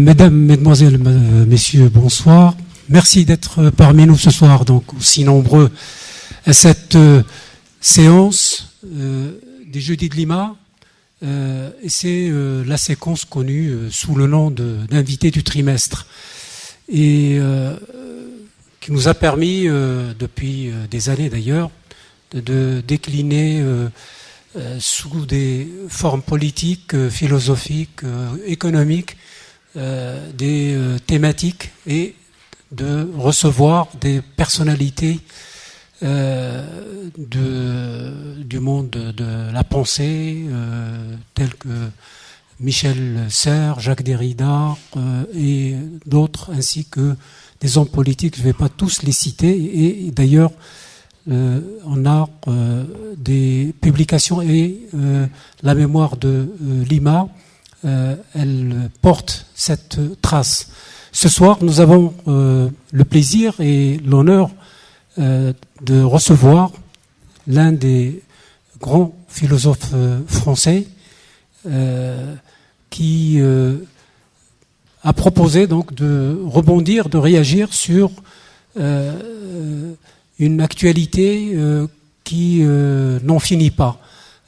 Mesdames, Mesdemoiselles, Messieurs, bonsoir. Merci d'être parmi nous ce soir, donc aussi nombreux à cette séance des Jeudis de Lima. Et c'est la séquence connue sous le nom d'invité du trimestre. Et qui nous a permis, depuis des années d'ailleurs, de décliner sous des formes politiques, philosophiques, économiques, des thématiques et de recevoir des personnalités du monde de la pensée, tels que Michel Serres, Jacques Derrida et d'autres, ainsi que des hommes politiques. Je ne vais pas tous les citer. Et d'ailleurs, on a des publications et la mémoire de Lima, elle porte cette trace. Ce soir, nous avons le plaisir et l'honneur de recevoir l'un des grands philosophes français qui a proposé donc de rebondir, de réagir sur une actualité qui n'en finit pas.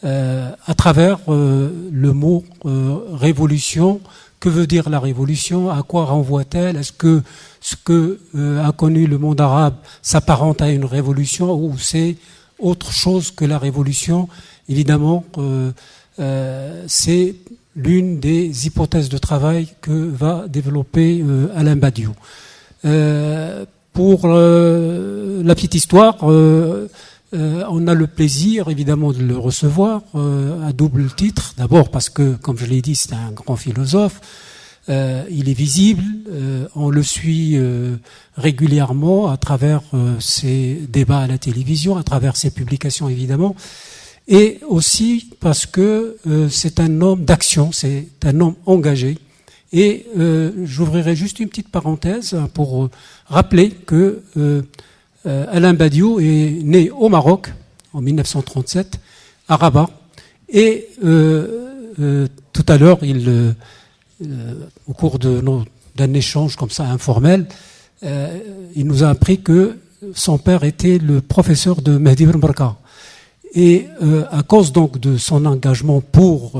À travers le mot révolution. Que veut dire la révolution? À quoi renvoie-t-elle? Est-ce que ce que a connu le monde arabe s'apparente à une révolution ou c'est autre chose que la révolution? Évidemment, c'est l'une des hypothèses de travail que va développer Alain Badiou. Pour la petite histoire, on a le plaisir, évidemment, de le recevoir à double titre. D'abord parce que, comme je l'ai dit, c'est un grand philosophe. Il est visible. On le suit régulièrement à travers ses débats à la télévision, à travers ses publications, évidemment. Et aussi parce que c'est un homme d'action, c'est un homme engagé. Et j'ouvrirai juste une petite parenthèse pour rappeler que Alain Badiou est né au Maroc en 1937, à Rabat, et tout à l'heure, au cours d'un échange comme ça informel, il nous a appris que son père était le professeur de Mehdi Ben Barka. Et à cause donc de son engagement pour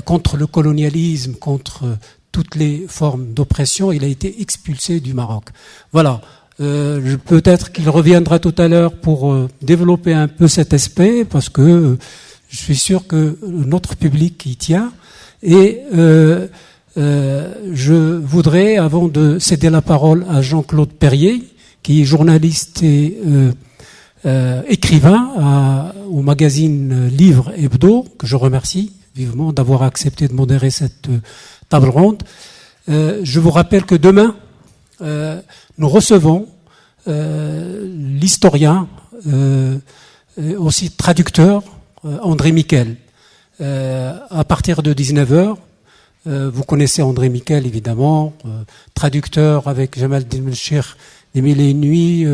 contre le colonialisme, contre toutes les formes d'oppression, il a été expulsé du Maroc. Voilà. Peut-être qu'il reviendra tout à l'heure pour développer un peu cet aspect, parce que je suis sûr que notre public y tient. Et je voudrais, avant de céder la parole à Jean-Claude Perrier, qui est journaliste et écrivain au magazine Livre Hebdo, que je remercie vivement d'avoir accepté de modérer cette table ronde. Je vous rappelle que demain, nous recevons l'historien, aussi traducteur, André Miquel. À partir de 19h, vous connaissez André Miquel, évidemment, traducteur avec Jamaldine Melchir des Mille et une Nuits,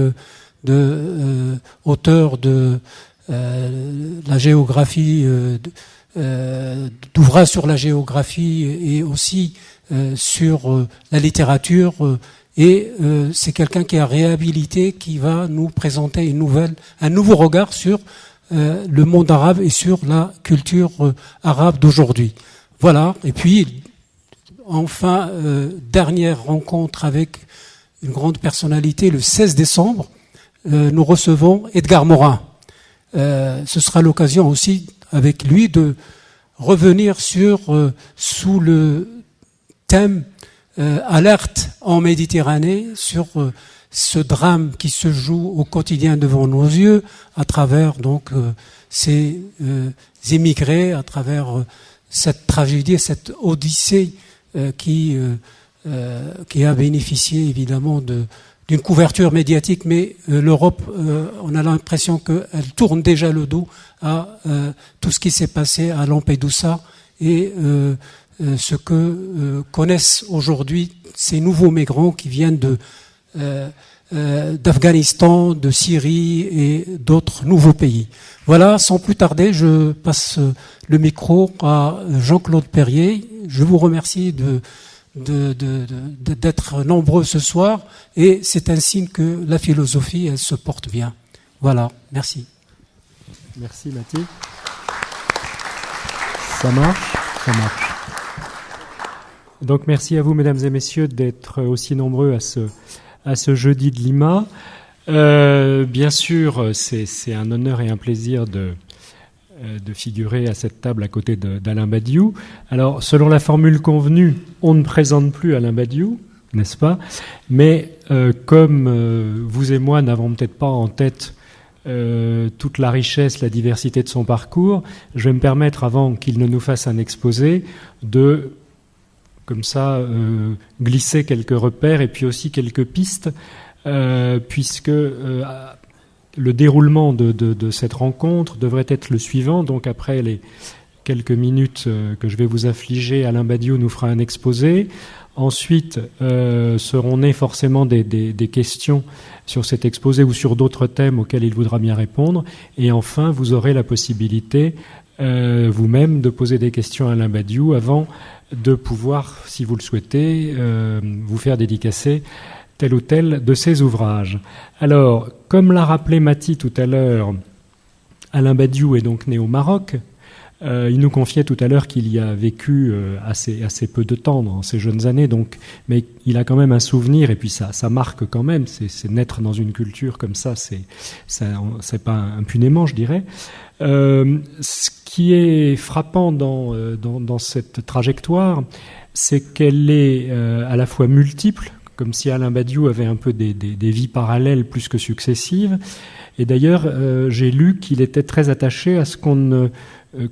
auteur de la géographie, d'ouvrages sur la géographie et aussi sur la littérature. Et c'est quelqu'un qui a réhabilité, qui va nous présenter un nouveau regard sur le monde arabe et sur la culture arabe d'aujourd'hui. Voilà. Et puis, enfin, dernière rencontre avec une grande personnalité, le 16 décembre, nous recevons Edgar Morin. Ce sera l'occasion aussi, avec lui, de revenir sous le thème alerte en Méditerranée, sur ce drame qui se joue au quotidien devant nos yeux, à travers donc ces émigrés, à travers cette tragédie, cette odyssée qui a bénéficié évidemment d'une couverture médiatique, mais l'Europe, on a l'impression qu'elle tourne déjà le dos à tout ce qui s'est passé à Lampedusa et ce que connaissent aujourd'hui ces nouveaux migrants qui viennent d'Afghanistan, de Syrie et d'autres nouveaux pays. Voilà, sans plus tarder, je passe le micro à Jean-Claude Perrier. Je vous remercie de d'être nombreux ce soir, et c'est un signe que la philosophie, elle se porte bien. Voilà, merci. Merci Mathilde. Ça marche. Donc merci à vous, mesdames et messieurs, d'être aussi nombreux à ce jeudi de Lima. Bien sûr, c'est un honneur et un plaisir de figurer à cette table à côté d'Alain Badiou. Alors, selon la formule convenue, on ne présente plus Alain Badiou, n'est-ce pas? Mais comme vous et moi n'avons peut-être pas en tête toute la richesse, la diversité de son parcours, je vais me permettre, avant qu'il ne nous fasse un exposé, de, comme ça, glisser quelques repères et puis aussi quelques pistes, puisque le déroulement de cette rencontre devrait être le suivant. Donc après les quelques minutes que je vais vous affliger, Alain Badiou nous fera un exposé. Ensuite, seront nées forcément des questions sur cet exposé ou sur d'autres thèmes auxquels il voudra bien répondre. Et enfin, vous aurez la possibilité vous-même de poser des questions à Alain Badiou avant de pouvoir, si vous le souhaitez, vous faire dédicacer tel ou tel de ses ouvrages. Alors, comme l'a rappelé Mathie tout à l'heure, Alain Badiou est donc né au Maroc. Il nous confiait tout à l'heure qu'il y a vécu assez peu de temps dans ses jeunes années, donc, mais il a quand même un souvenir, et puis ça marque quand même. C'est naître dans une culture comme ça, c'est pas impunément, je dirais. Ce qui est frappant dans cette trajectoire, c'est qu'elle est à la fois multiple, comme si Alain Badiou avait un peu des vies parallèles plus que successives. Et d'ailleurs, j'ai lu qu'il était très attaché à ce qu'on ne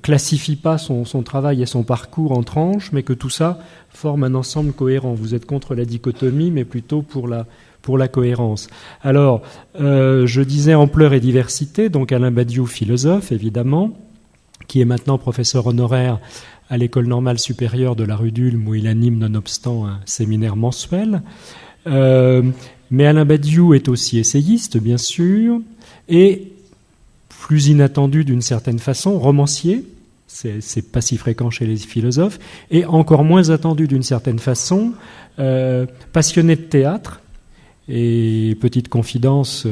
classifie pas son travail et son parcours en tranches, mais que tout ça forme un ensemble cohérent. Vous êtes contre la dichotomie, mais plutôt pour la cohérence. Alors, je disais ampleur et diversité, donc Alain Badiou, philosophe, évidemment, qui est maintenant professeur honoraire à l'École normale supérieure de la rue d'Ulm, où il anime nonobstant un séminaire mensuel. Mais Alain Badiou est aussi essayiste, bien sûr, et plus inattendu d'une certaine façon, romancier, c'est pas si fréquent chez les philosophes, et encore moins attendu d'une certaine façon, passionné de théâtre. Et petite confidence,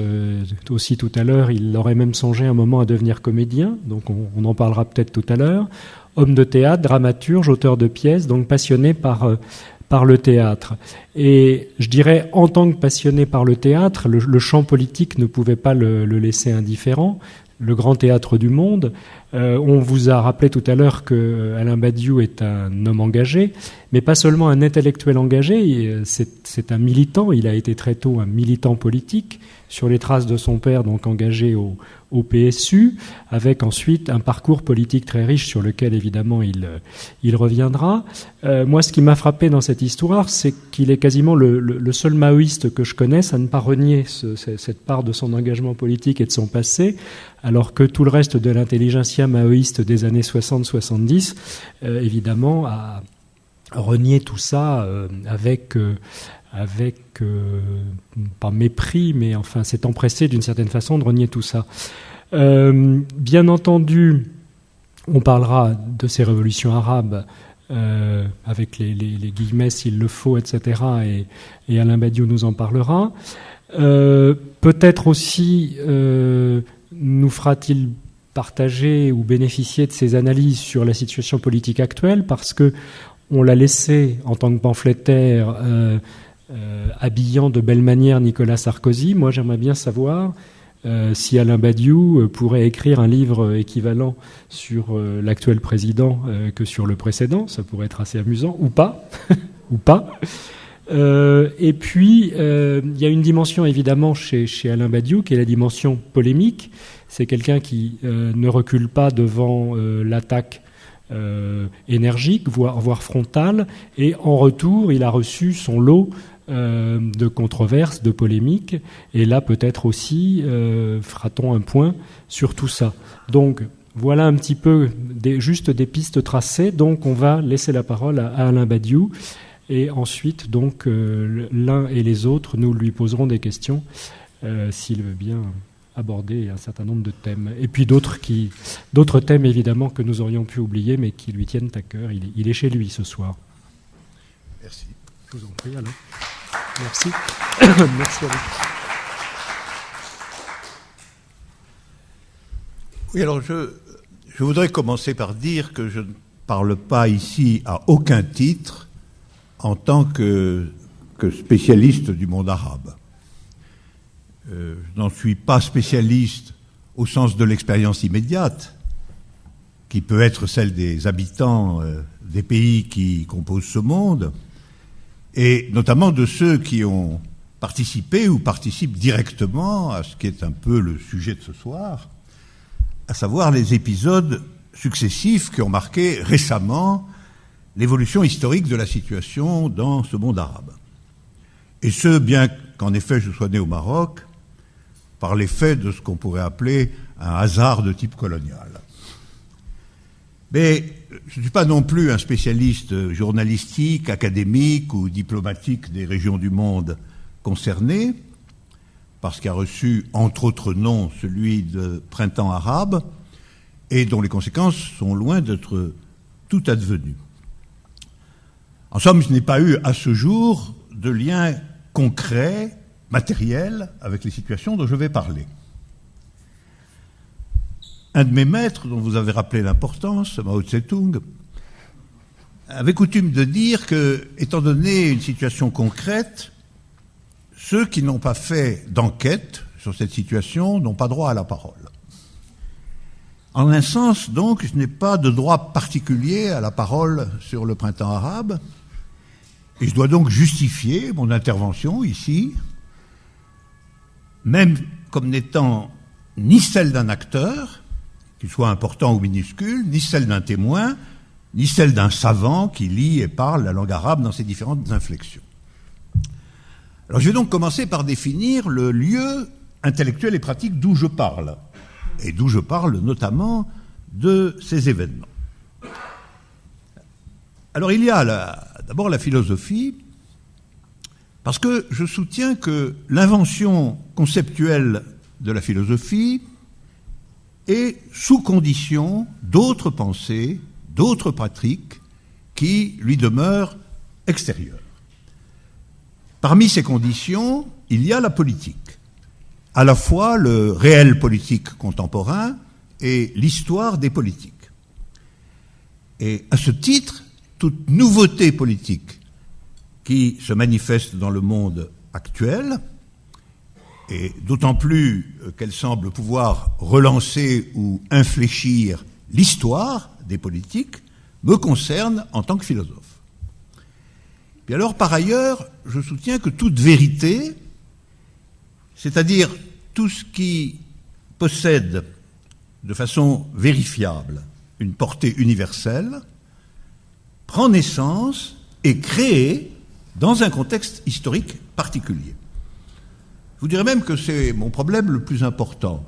aussi tout à l'heure, il aurait même songé un moment à devenir comédien, donc on en parlera peut-être tout à l'heure. Homme de théâtre, dramaturge, auteur de pièces, donc passionné par le théâtre. Et je dirais, en tant que passionné par le théâtre, le champ politique ne pouvait pas le laisser indifférent. Le grand théâtre du monde. On vous a rappelé tout à l'heure que Alain Badiou est un homme engagé, mais pas seulement un intellectuel engagé, c'est un militant. Il a été très tôt un militant politique, sur les traces de son père, donc engagé au PSU, avec ensuite un parcours politique très riche sur lequel évidemment il reviendra. Moi, ce qui m'a frappé dans cette histoire, c'est qu'il est quasiment le seul maoïste que je connaisse à ne pas renier cette part de son engagement politique et de son passé, alors que tout le reste de l'intelligentsia maoïste des années 60-70, évidemment, a renié tout ça avec pas mépris, mais enfin s'est empressé d'une certaine façon de renier tout ça. Bien entendu, on parlera de ces révolutions arabes avec les guillemets s'il le faut, etc. Et Alain Badiou nous en parlera. Peut-être aussi nous fera-t-il partager ou bénéficier de ses analyses sur la situation politique actuelle, parce que on l'a laissé en tant que pamphlétaire habillant de belle manière Nicolas Sarkozy. Moi, j'aimerais bien savoir si Alain Badiou pourrait écrire un livre équivalent sur l'actuel président que sur le précédent. Ça pourrait être assez amusant, ou pas, ou pas. Et puis, il y a une dimension évidemment chez Alain Badiou qui est la dimension polémique. C'est quelqu'un qui ne recule pas devant l'attaque énergique, voire frontale, et en retour, il a reçu son lot de controverses, de polémiques, et là peut-être aussi fera-t-on un point sur tout ça. Donc voilà un petit peu juste des pistes tracées. Donc on va laisser la parole à Alain Badiou, et ensuite donc l'un et les autres nous lui poserons des questions s'il veut bien aborder un certain nombre de thèmes. Et puis d'autres thèmes évidemment que nous aurions pu oublier mais qui lui tiennent à cœur. Il est chez lui ce soir. Merci. Je vous en prie, Alain. Merci. Merci à vous. Oui, alors je voudrais commencer par dire que je ne parle pas ici à aucun titre en tant que spécialiste du monde arabe. Je n'en suis pas spécialiste au sens de l'expérience immédiate, qui peut être celle des habitants des pays qui composent ce monde, et notamment de ceux qui ont participé ou participent directement à ce qui est un peu le sujet de ce soir, à savoir les épisodes successifs qui ont marqué récemment l'évolution historique de la situation dans ce monde arabe. Et ce, bien qu'en effet je sois né au Maroc, par l'effet de ce qu'on pourrait appeler un hasard de type colonial. Mais je ne suis pas non plus un spécialiste journalistique, académique ou diplomatique des régions du monde concernées, parce qu'il a reçu, entre autres noms, celui de Printemps arabe, et dont les conséquences sont loin d'être tout advenues. En somme, je n'ai pas eu à ce jour de lien concret, matériel, avec les situations dont je vais parler. Un de mes maîtres, dont vous avez rappelé l'importance, Mao Tse-tung, avait coutume de dire que, étant donné une situation concrète, ceux qui n'ont pas fait d'enquête sur cette situation n'ont pas droit à la parole. En un sens, donc, je n'ai pas de droit particulier à la parole sur le printemps arabe, et je dois donc justifier mon intervention ici, même comme n'étant ni celle d'un acteur, qu'il soit important ou minuscule, ni celle d'un témoin, ni celle d'un savant qui lit et parle la langue arabe dans ses différentes inflexions. Alors je vais donc commencer par définir le lieu intellectuel et pratique d'où je parle, et d'où je parle notamment de ces événements. Alors il y a d'abord la philosophie, parce que je soutiens que l'invention conceptuelle de la philosophie est sous condition d'autres pensées, d'autres pratiques qui lui demeurent extérieures. Parmi ces conditions, il y a la politique, à la fois le réel politique contemporain et l'histoire des politiques. Et à ce titre, toute nouveauté politique qui se manifeste dans le monde actuel, et d'autant plus qu'elle semble pouvoir relancer ou infléchir l'histoire des politiques, me concerne en tant que philosophe. Puis alors, par ailleurs, je soutiens que toute vérité, c'est-à-dire tout ce qui possède de façon vérifiable une portée universelle, prend naissance et crée dans un contexte historique particulier. Je vous dirais même que c'est mon problème le plus important.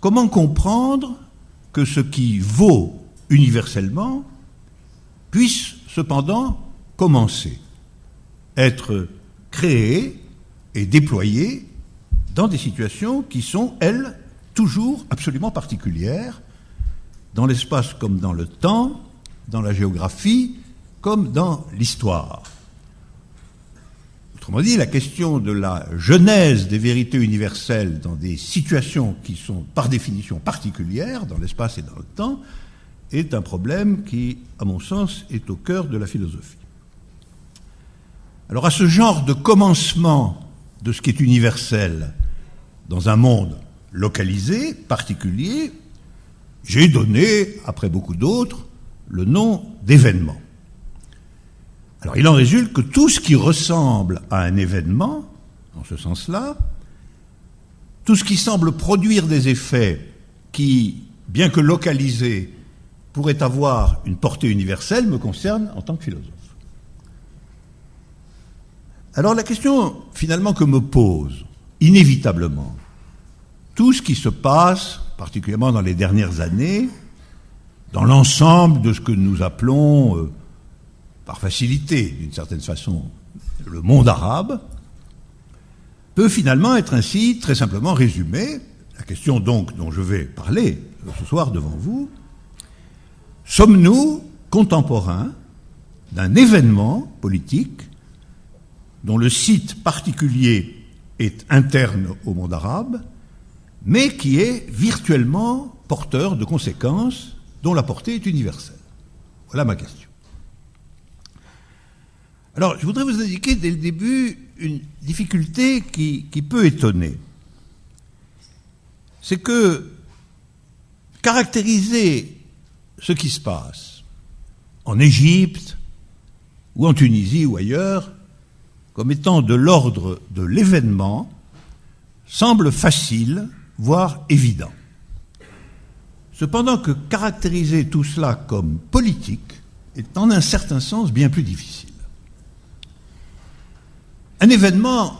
Comment comprendre que ce qui vaut universellement puisse cependant commencer, être créé et déployé dans des situations qui sont, elles, toujours absolument particulières, dans l'espace comme dans le temps, dans la géographie, comme dans l'histoire. Autrement dit, la question de la genèse des vérités universelles dans des situations qui sont par définition particulières, dans l'espace et dans le temps, est un problème qui, à mon sens, est au cœur de la philosophie. Alors à ce genre de commencement de ce qui est universel dans un monde localisé, particulier, j'ai donné, après beaucoup d'autres, le nom d'événement. Alors il en résulte que tout ce qui ressemble à un événement, en ce sens-là, tout ce qui semble produire des effets qui, bien que localisés, pourraient avoir une portée universelle, me concerne en tant que philosophe. Alors la question, finalement, que me pose, inévitablement, tout ce qui se passe, particulièrement dans les dernières années, dans l'ensemble de ce que nous appelons, par facilité, d'une certaine façon, le monde arabe, peut finalement être ainsi très simplement résumé. La question donc dont je vais parler ce soir devant vous, sommes-nous contemporains d'un événement politique dont le site particulier est interne au monde arabe, mais qui est virtuellement porteur de conséquences dont la portée est universelle. Voilà ma question. Alors, je voudrais vous indiquer dès le début une difficulté qui peut étonner. C'est que caractériser ce qui se passe en Égypte ou en Tunisie ou ailleurs comme étant de l'ordre de l'événement semble facile, voire évident. Cependant que caractériser tout cela comme politique est en un certain sens bien plus difficile. Un événement,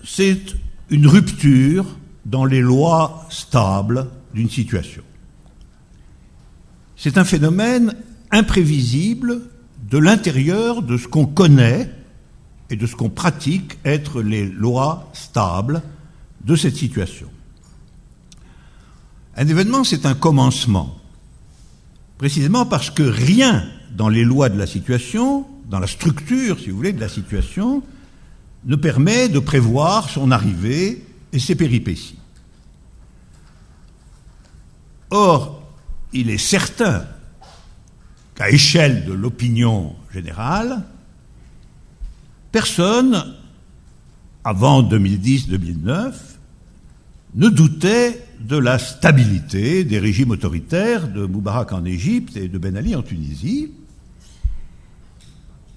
c'est une rupture dans les lois stables d'une situation. C'est un phénomène imprévisible de l'intérieur de ce qu'on connaît et de ce qu'on pratique être les lois stables de cette situation. Un événement, c'est un commencement, précisément parce que rien dans les lois de la situation, dans la structure, si vous voulez, de la situation, ne permet de prévoir son arrivée et ses péripéties. Or, il est certain qu'à échelle de l'opinion générale, personne, avant 2010-2009, ne doutait de la stabilité des régimes autoritaires de Moubarak en Égypte et de Ben Ali en Tunisie.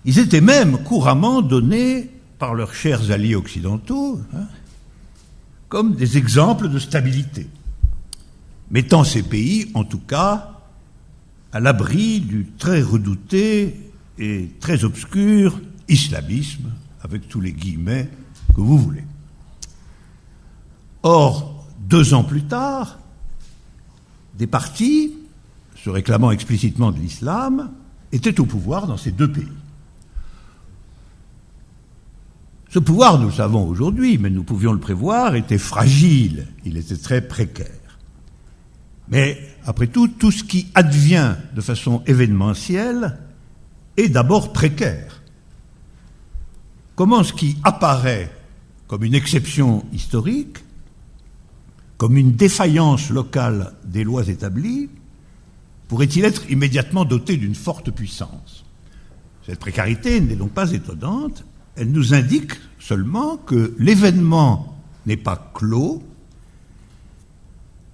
Ils étaient même couramment donnés par leurs chers alliés occidentaux comme des exemples de stabilité, mettant ces pays, en tout cas, à l'abri du très redouté et très obscur islamisme, avec tous les guillemets que vous voulez. Or, 2 ans plus tard, des partis, se réclamant explicitement de l'islam, étaient au pouvoir dans ces 2 pays. Ce pouvoir, nous le savons aujourd'hui, mais nous pouvions le prévoir, était fragile, il était très précaire. Mais, après tout, tout ce qui advient de façon événementielle est d'abord précaire. Comment ce qui apparaît comme une exception historique, comme une défaillance locale des lois établies, pourrait-il être immédiatement doté d'une forte puissance? Cette précarité n'est donc pas étonnante. Elle nous indique seulement que l'événement n'est pas clos,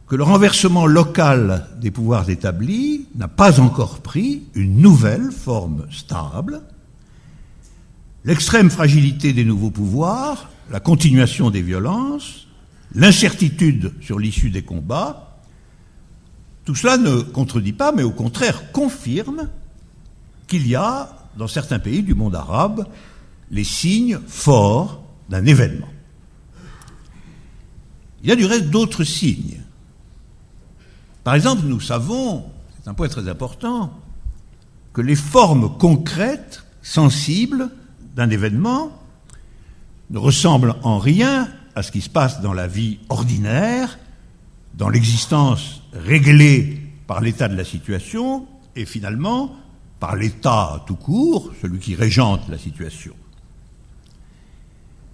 que le renversement local des pouvoirs établis n'a pas encore pris une nouvelle forme stable. L'extrême fragilité des nouveaux pouvoirs, la continuation des violences, l'incertitude sur l'issue des combats, tout cela ne contredit pas, mais au contraire confirme qu'il y a, dans certains pays du monde arabe, les signes forts d'un événement. Il y a du reste d'autres signes. Par exemple, nous savons, c'est un point très important, que les formes concrètes, sensibles d'un événement ne ressemblent en rien à ce qui se passe dans la vie ordinaire, dans l'existence réglée par l'état de la situation et finalement par l'état tout court, celui qui régente la situation.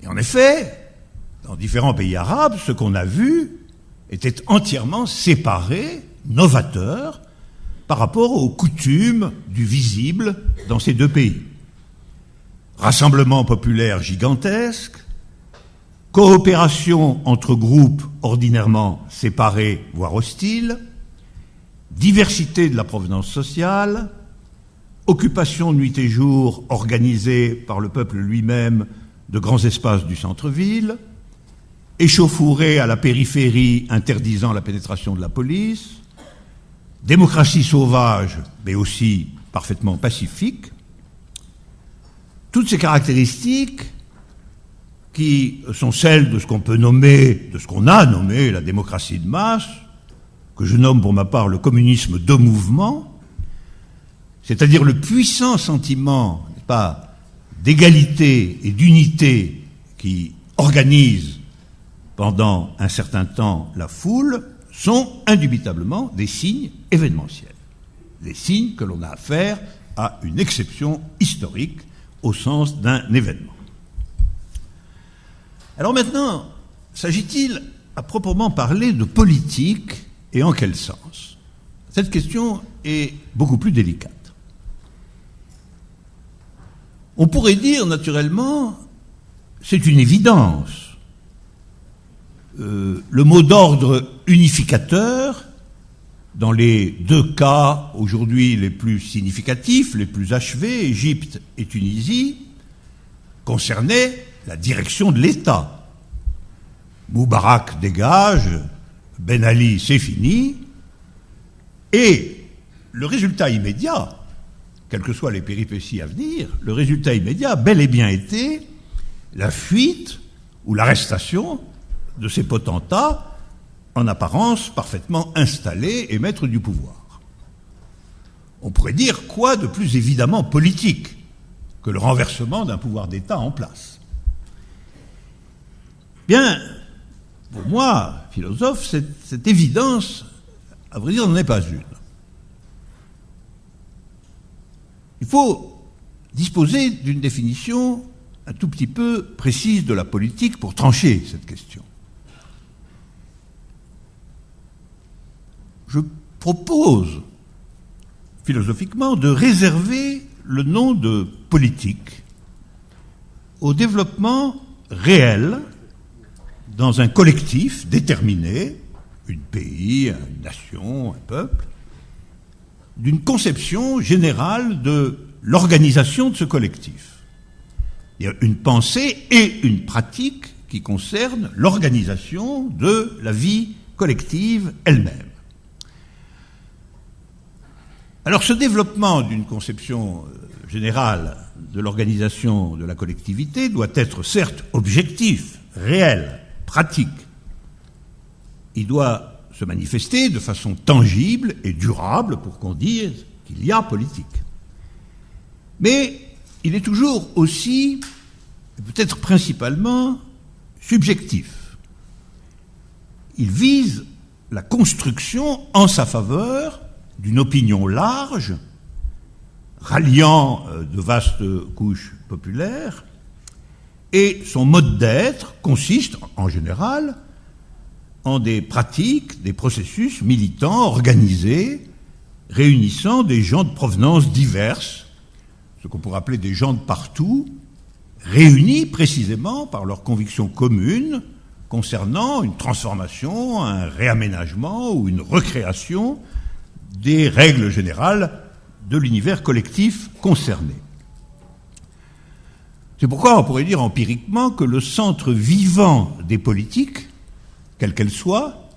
Et en effet, dans différents pays arabes, ce qu'on a vu était entièrement séparé, novateur, par rapport aux coutumes du visible dans ces 2 pays. Rassemblements populaires gigantesques, coopération entre groupes ordinairement séparés, voire hostiles, diversité de la provenance sociale, occupation nuit et jour organisée par le peuple lui-même de grands espaces du centre-ville, échauffourée à la périphérie interdisant la pénétration de la police, démocratie sauvage, mais aussi parfaitement pacifique. Toutes ces caractéristiques qui sont celles de ce qu'on peut nommer, de ce qu'on a nommé la démocratie de masse, que je nomme pour ma part le communisme de mouvement, c'est-à-dire le puissant sentiment, n'est-ce pas, d'égalité et d'unité qui organise pendant un certain temps la foule, sont indubitablement des signes événementiels. Des signes que l'on a affaire à une exception historique au sens d'un événement. Alors maintenant, s'agit-il à proprement parler de politique et en quel sens? Cette question est beaucoup plus délicate. On pourrait dire naturellement, c'est une évidence. Le mot d'ordre unificateur, dans les deux cas aujourd'hui les plus significatifs, les plus achevés, Égypte et Tunisie, concernait la direction de l'État. Moubarak dégage, Ben Ali c'est fini, et le résultat immédiat, quelles que soient les péripéties à venir, le résultat immédiat a bel et bien été la fuite ou l'arrestation de ces potentats en apparence parfaitement installés et maîtres du pouvoir. On pourrait dire quoi de plus évidemment politique que le renversement d'un pouvoir d'État en place? Bien, pour moi, philosophe, cette évidence, à vrai dire, n'en est pas une. Il faut disposer d'une définition un tout petit peu précise de la politique pour trancher cette question. Je propose, philosophiquement, de réserver le nom de politique au développement réel dans un collectif déterminé, un pays, une nation, un peuple, d'une conception générale de l'organisation de ce collectif. Il y a une pensée et une pratique qui concernent l'organisation de la vie collective elle-même. Alors ce développement d'une conception générale de l'organisation de la collectivité doit être certes objectif, réel, pratique. Il doit se manifester de façon tangible et durable pour qu'on dise qu'il y a politique. Mais il est toujours aussi, peut-être principalement, subjectif. Il vise la construction en sa faveur d'une opinion large, ralliant de vastes couches populaires, et son mode d'être consiste, en général, en des pratiques, des processus militants organisés, réunissant des gens de provenance diverses, ce qu'on pourrait appeler des gens de partout, réunis précisément par leurs convictions communes concernant une transformation, un réaménagement ou une recréation des règles générales de l'univers collectif concerné. C'est pourquoi on pourrait dire empiriquement que le centre vivant des politiques, quelle qu'elle soit,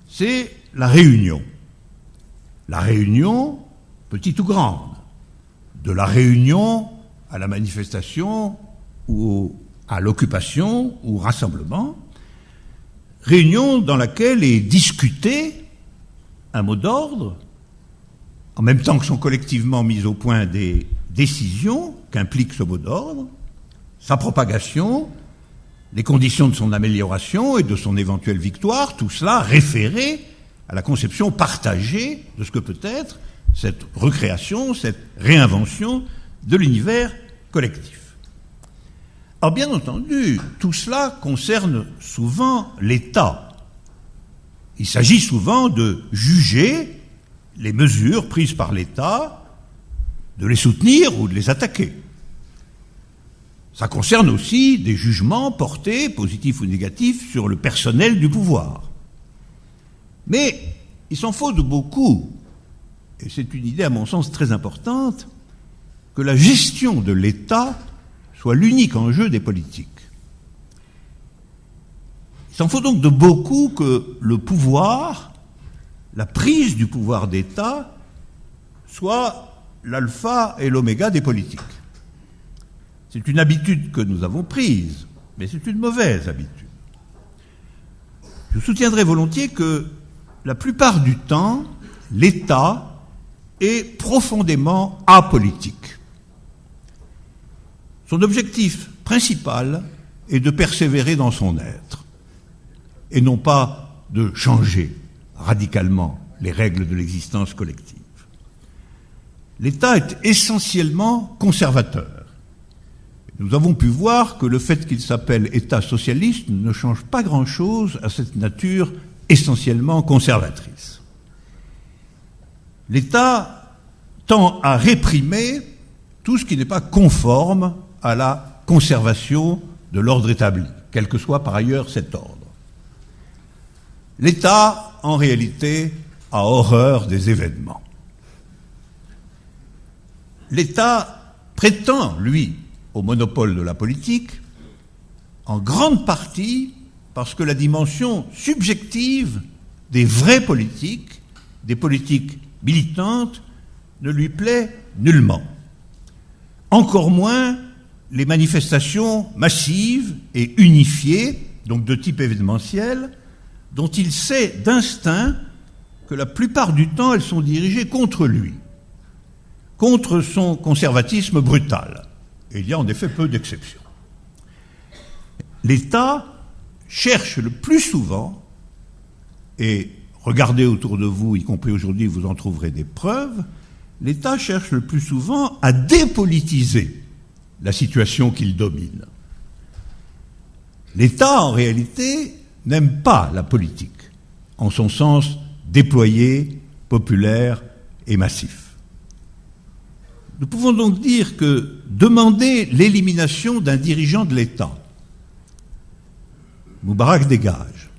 c'est la réunion. La réunion, petite ou grande, de la réunion à la manifestation ou à l'occupation ou au rassemblement, réunion dans laquelle est discuté un mot d'ordre, en même temps que sont collectivement mises au point des décisions qu'implique ce mot d'ordre, sa propagation, les conditions de son amélioration et de son éventuelle victoire, tout cela référé à la conception partagée de ce que peut être cette recréation, cette réinvention de l'univers collectif. Alors bien entendu, tout cela concerne souvent l'État. Il s'agit souvent de juger les mesures prises par l'État, de les soutenir ou de les attaquer. Ça concerne aussi des jugements portés, positifs ou négatifs, sur le personnel du pouvoir. Mais il s'en faut de beaucoup, et c'est une idée à mon sens très importante, que la gestion de l'État soit l'unique enjeu des politiques. Il s'en faut donc de beaucoup que le pouvoir, la prise du pouvoir d'État, soit l'alpha et l'oméga des politiques. C'est une habitude que nous avons prise, mais c'est une mauvaise habitude. Je soutiendrai volontiers que la plupart du temps, l'État est profondément apolitique. Son objectif principal est de persévérer dans son être, et non pas de changer radicalement les règles de l'existence collective. l'État est essentiellement conservateur. Nous avons pu voir que le fait qu'il s'appelle État socialiste ne change pas grand-chose à cette nature essentiellement conservatrice. L'État tend à réprimer tout ce qui n'est pas conforme à la conservation de l'ordre établi, quel que soit par ailleurs cet ordre. L'État, en réalité, a horreur des événements. L'État prétend, lui, au monopole de la politique, en grande partie parce que la dimension subjective des vraies politiques, des politiques militantes, ne lui plaît nullement. Encore moins les manifestations massives et unifiées, donc de type événementiel, dont il sait d'instinct que la plupart du temps elles sont dirigées contre lui, contre son conservatisme brutal. Et il y a en effet peu d'exceptions. L'État cherche le plus souvent, et regardez autour de vous, y compris aujourd'hui, vous en trouverez des preuves, l'État cherche le plus souvent à dépolitiser la situation qu'il domine. L'État, en réalité, n'aime pas la politique, en son sens déployé, populaire et massif. Nous pouvons donc dire que demander l'élimination d'un dirigeant de l'État, Moubarak dégage,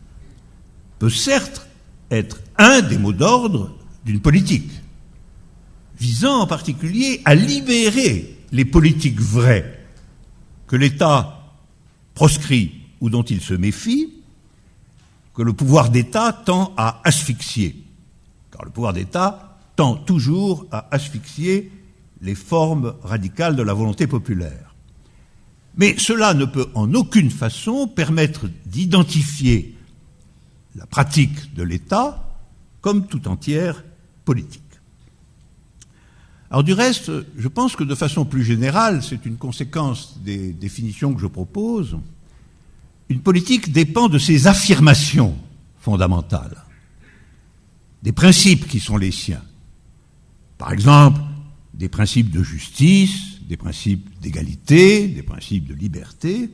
peut certes être un des mots d'ordre d'une politique, visant en particulier à libérer les politiques vraies que l'État proscrit ou dont il se méfie, que le pouvoir d'État tend à asphyxier. Car le pouvoir d'État tend toujours à asphyxier les formes radicales de la volonté populaire. Mais cela ne peut en aucune façon permettre d'identifier la pratique de l'État comme tout entière politique. Alors du reste, je pense que de façon plus générale, c'est une conséquence des définitions que je propose, une politique dépend de ses affirmations fondamentales, des principes qui sont les siens. Par exemple, des principes de justice, des principes d'égalité, des principes de liberté,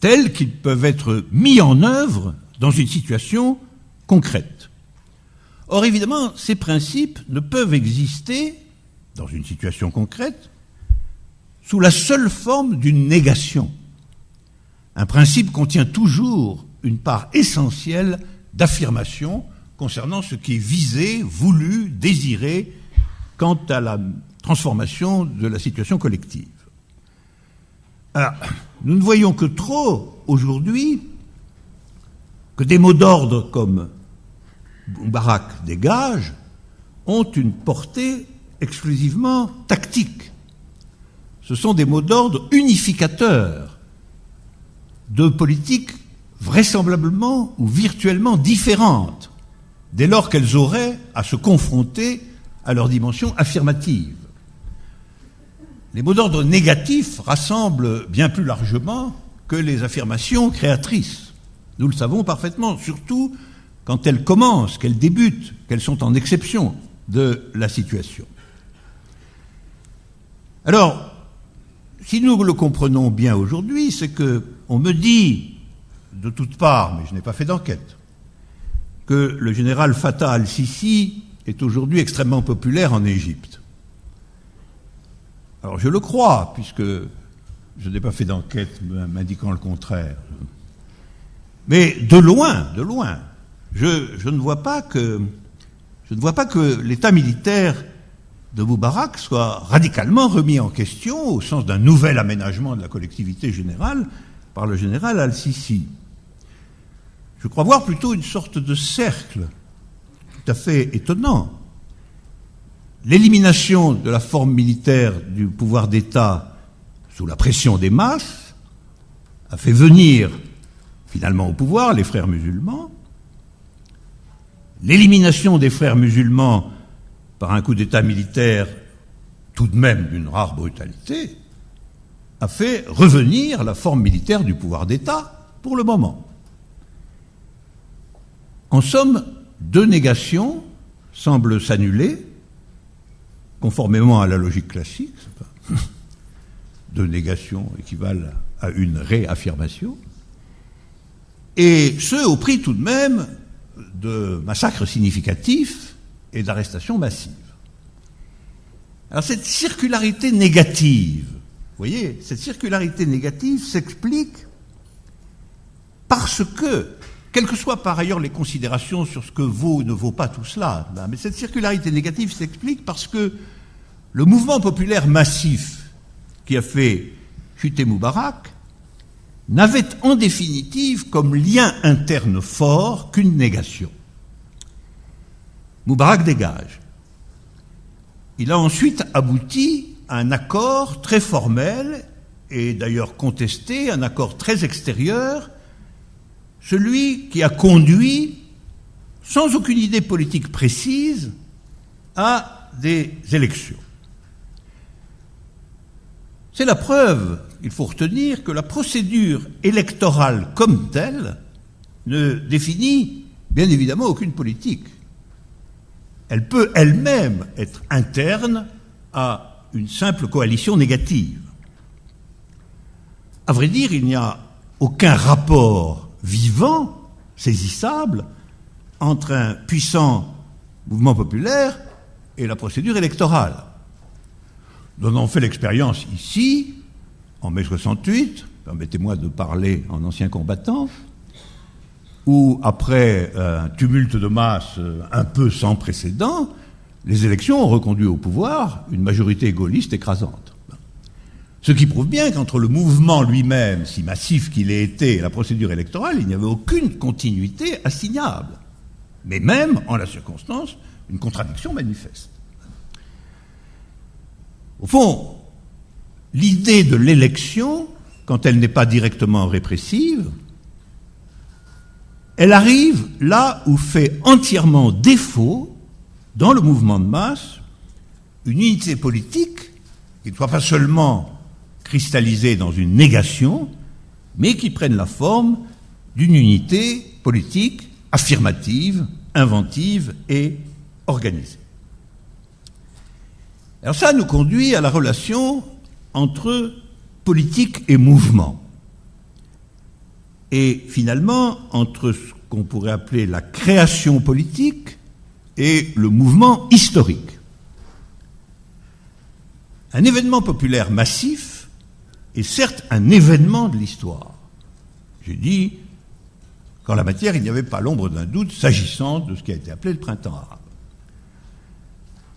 tels qu'ils peuvent être mis en œuvre dans une situation concrète. Or, évidemment, ces principes ne peuvent exister dans une situation concrète sous la seule forme d'une négation. Un principe contient toujours une part essentielle d'affirmation concernant ce qui est visé, voulu, désiré quant à la transformation de la situation collective. Alors, nous ne voyons que trop aujourd'hui que des mots d'ordre comme Moubarak dégage ont une portée exclusivement tactique. Ce sont des mots d'ordre unificateurs de politiques vraisemblablement ou virtuellement différentes, dès lors qu'elles auraient à se confronter à leur dimension affirmative. Les mots d'ordre négatifs rassemblent bien plus largement que les affirmations créatrices. Nous le savons parfaitement, surtout quand elles commencent, qu'elles débutent, qu'elles sont en exception de la situation. Alors, si nous le comprenons bien aujourd'hui, c'est que on me dit de toutes parts, mais je n'ai pas fait d'enquête, que le général Fattah al-Sisi est aujourd'hui extrêmement populaire en Égypte. Alors je le crois, puisque je n'ai pas fait d'enquête m'indiquant le contraire. Mais de loin, je ne vois pas que l'état militaire de Moubarak soit radicalement remis en question au sens d'un nouvel aménagement de la collectivité générale par le général al-Sisi. Je crois voir plutôt une sorte de cercle tout à fait étonnant. L'élimination de la forme militaire du pouvoir d'État sous la pression des masses a fait venir finalement au pouvoir les frères musulmans. L'élimination des frères musulmans par un coup d'État militaire tout de même d'une rare brutalité a fait revenir la forme militaire du pouvoir d'État pour le moment. En somme, deux négations semblent s'annuler conformément à la logique classique. Deux négations équivalent à une réaffirmation. Et ce, au prix tout de même de massacres significatifs et d'arrestations massives. Alors cette circularité négative, vous voyez, cette circularité négative s'explique parce que, quelles que soient par ailleurs les considérations sur ce que vaut ou ne vaut pas tout cela, mais cette circularité négative s'explique parce que le mouvement populaire massif qui a fait chuter Moubarak n'avait en définitive comme lien interne fort qu'une négation. Moubarak dégage. Il a ensuite abouti à un accord très formel et d'ailleurs contesté, un accord très extérieur, celui qui a conduit, sans aucune idée politique précise, à des élections. C'est la preuve, il faut retenir, que la procédure électorale comme telle ne définit bien évidemment aucune politique. Elle peut elle-même être interne à une simple coalition négative. À vrai dire, il n'y a aucun rapport vivant, saisissable, entre un puissant mouvement populaire et la procédure électorale. Nous en avons fait l'expérience ici, en mai 68, permettez-moi de parler en ancien combattant, où, après un tumulte de masse un peu sans précédent, les élections ont reconduit au pouvoir une majorité gaulliste écrasante. Ce qui prouve bien qu'entre le mouvement lui-même, si massif qu'il ait été, et la procédure électorale, il n'y avait aucune continuité assignable. Mais même, en la circonstance, une contradiction manifeste. Au fond, l'idée de l'élection, quand elle n'est pas directement répressive, elle arrive là où fait entièrement défaut, dans le mouvement de masse, une unité politique qui ne soit pas seulement cristallisée dans une négation, mais qui prenne la forme d'une unité politique affirmative, inventive et organisée. Alors ça nous conduit à la relation entre politique et mouvement. Et finalement, entre ce qu'on pourrait appeler la création politique et le mouvement historique. Un événement populaire massif est certes un événement de l'histoire. J'ai dit qu'en la matière, il n'y avait pas l'ombre d'un doute s'agissant de ce qui a été appelé le printemps arabe.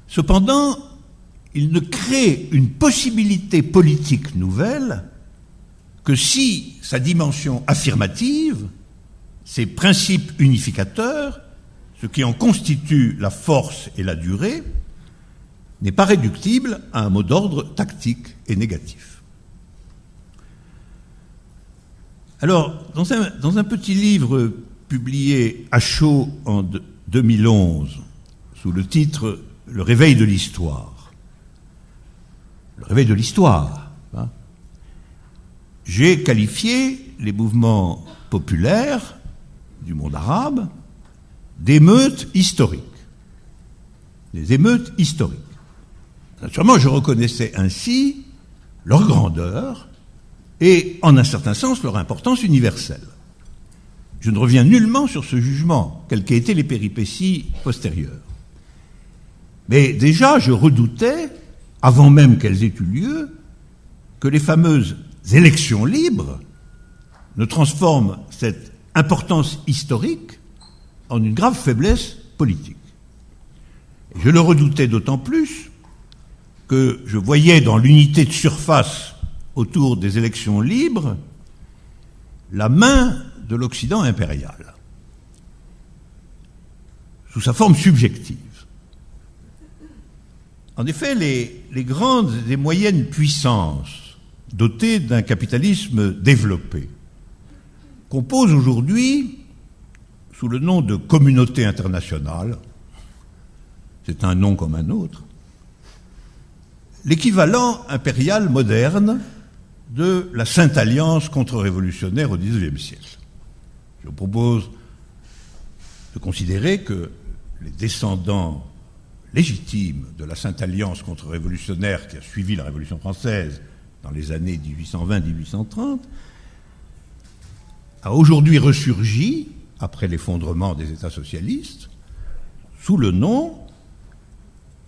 Cependant, il ne crée une possibilité politique nouvelle que si sa dimension affirmative, ses principes unificateurs, ce qui en constitue la force et la durée, n'est pas réductible à un mot d'ordre tactique et négatif. Alors, dans un petit livre publié à Chaud en 2011, sous le titre « Le réveil de l'histoire », le réveil de l'histoire, hein, j'ai qualifié les mouvements populaires du monde arabe d'émeutes historiques. Des émeutes historiques. Naturellement, je reconnaissais ainsi leur grandeur et, en un certain sens, leur importance universelle. Je ne reviens nullement sur ce jugement, quelles qu'aient été les péripéties postérieures. Mais déjà, je redoutais, avant même qu'elles aient eu lieu, que les fameuses élections libres ne transforment cette importance historique en une grave faiblesse politique. Et je le redoutais d'autant plus que je voyais dans l'unité de surface autour des élections libres la main de l'Occident impérial, sous sa forme subjective. En effet, les grandes et moyennes puissances dotées d'un capitalisme développé composent aujourd'hui, sous le nom de communauté internationale, c'est un nom comme un autre, l'équivalent impérial moderne de la Sainte Alliance contre-révolutionnaire au XIXe siècle. Je vous propose de considérer que les descendants légitime de la Sainte Alliance contre-révolutionnaire qui a suivi la Révolution française dans les années 1820-1830, a aujourd'hui ressurgi, après l'effondrement des États socialistes, sous le nom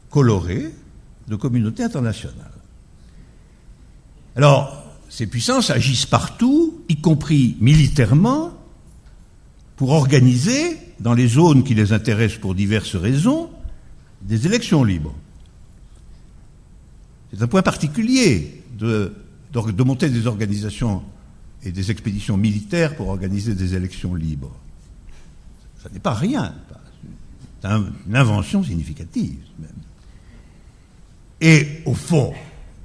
coloré de communauté internationale. Alors, ces puissances agissent partout, y compris militairement, pour organiser, dans les zones qui les intéressent pour diverses raisons, des élections libres. C'est un point particulier de monter des organisations et des expéditions militaires pour organiser des élections libres. Ça n'est pas rien, c'est une invention significative même. Et au fond,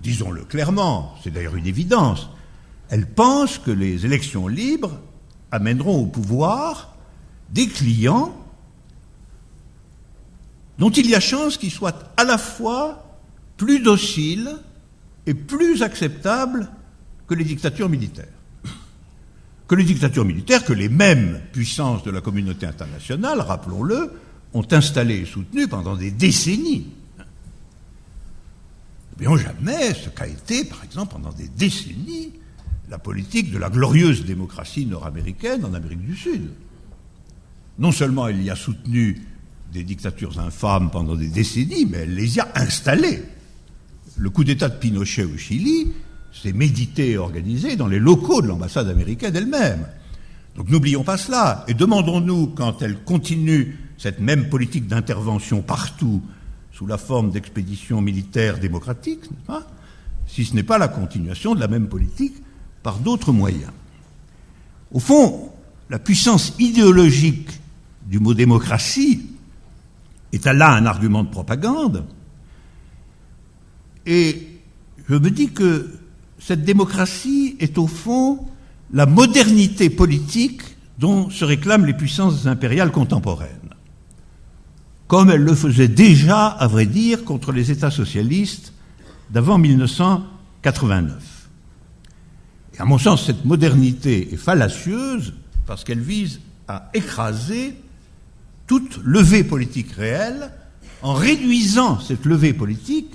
disons-le clairement, c'est d'ailleurs une évidence, elle pense que les élections libres amèneront au pouvoir des clients dont il y a chance qu'ils soient à la fois plus dociles et plus acceptables que les dictatures militaires. Que les dictatures militaires, que les mêmes puissances de la communauté internationale, rappelons-le, ont installées et soutenues pendant des décennies. N'oublions jamais ce qu'a été, par exemple, pendant des décennies, la politique de la glorieuse démocratie nord-américaine en Amérique du Sud. Non seulement elle y a soutenu des dictatures infâmes pendant des décennies, mais elle les y a installées. Le coup d'État de Pinochet au Chili s'est médité et organisé dans les locaux de l'ambassade américaine elle-même. Donc n'oublions pas cela, et demandons-nous, quand elle continue cette même politique d'intervention partout, sous la forme d'expéditions militaires démocratiques, n'est-ce pas, si ce n'est pas la continuation de la même politique par d'autres moyens. Au fond, la puissance idéologique du mot démocratie est là un argument de propagande, et je me dis que cette démocratie est au fond la modernité politique dont se réclament les puissances impériales contemporaines, comme elles le faisaient déjà, à vrai dire, contre les États socialistes d'avant 1989. Et à mon sens, cette modernité est fallacieuse parce qu'elle vise à écraser toute levée politique réelle en réduisant cette levée politique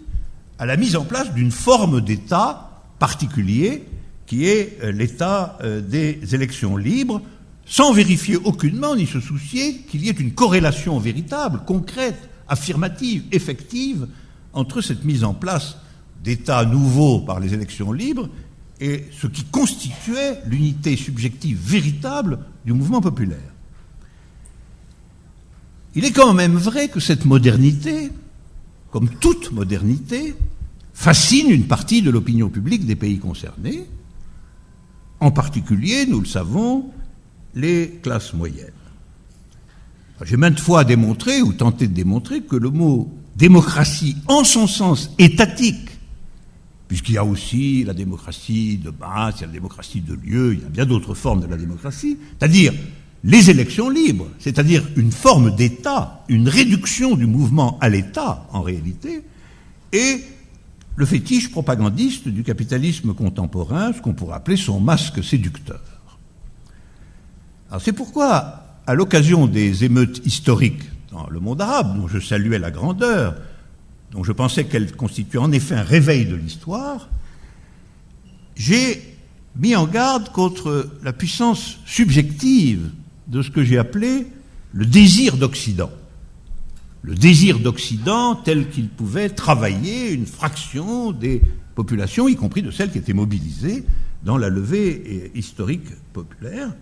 à la mise en place d'une forme d'État particulier qui est l'État des élections libres, sans vérifier aucunement ni se soucier qu'il y ait une corrélation véritable, concrète, affirmative, effective entre cette mise en place d'États nouveaux par les élections libres et ce qui constituait l'unité subjective véritable du mouvement populaire. Il est quand même vrai que cette modernité, comme toute modernité, fascine une partie de l'opinion publique des pays concernés, en particulier, nous le savons, les classes moyennes. J'ai maintes fois démontré, ou tenté de démontrer, que le mot démocratie, en son sens étatique, puisqu'il y a aussi la démocratie de masse, il y a la démocratie de lieu, il y a bien d'autres formes de la démocratie, c'est-à-dire les élections libres, c'est-à-dire une forme d'État, une réduction du mouvement à l'État, en réalité, et le fétiche propagandiste du capitalisme contemporain, ce qu'on pourrait appeler son masque séducteur. Alors c'est pourquoi, à l'occasion des émeutes historiques dans le monde arabe, dont je saluais la grandeur, dont je pensais qu'elles constituaient en effet un réveil de l'histoire, j'ai mis en garde contre la puissance subjective de ce que j'ai appelé le désir d'Occident. Le désir d'Occident tel qu'il pouvait travailler une fraction des populations, y compris de celles qui étaient mobilisées dans la levée historique populaire.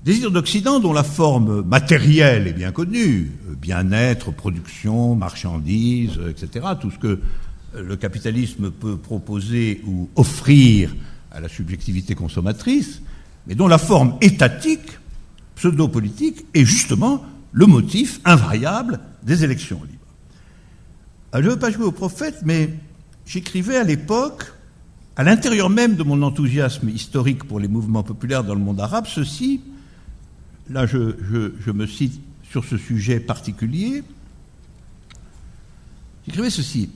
Désir d'Occident dont la forme matérielle est bien connue, bien-être, production, marchandises, etc., tout ce que le capitalisme peut proposer ou offrir à la subjectivité consommatrice, mais dont la forme étatique, pseudo-politique, est justement le motif invariable des élections libres. Alors, je ne veux pas jouer au prophète, mais j'écrivais à l'époque, à l'intérieur même de mon enthousiasme historique pour les mouvements populaires dans le monde arabe, ceci, là je me cite sur ce sujet particulier, j'écrivais ceci: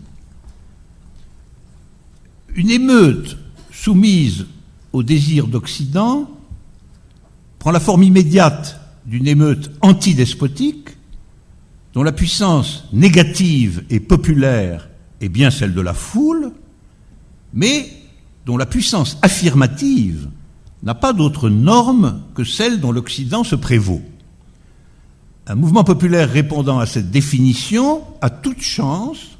une émeute soumise au désir d'Occident prend la forme immédiate d'une émeute antidespotique dont la puissance négative et populaire est bien celle de la foule, mais dont la puissance affirmative n'a pas d'autre norme que celle dont l'Occident se prévaut. Un mouvement populaire répondant à cette définition a toute chance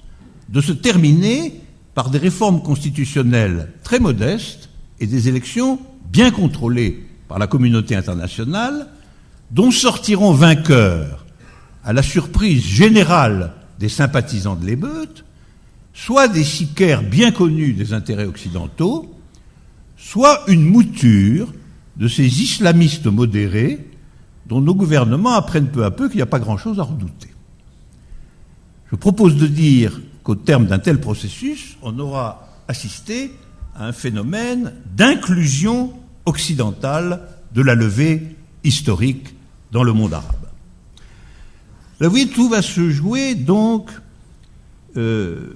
de se terminer par des réformes constitutionnelles très modestes et des élections bien contrôlées par la communauté internationale, dont sortiront vainqueurs, à la surprise générale des sympathisants de l'émeute, soit des sicaires bien connus des intérêts occidentaux, soit une mouture de ces islamistes modérés dont nos gouvernements apprennent peu à peu qu'il n'y a pas grand-chose à redouter. Je propose de dire qu'au terme d'un tel processus, on aura assisté à un phénomène d'inclusion occidentale de la levée historique dans le monde arabe. Là, vous voyez, tout va se jouer donc dans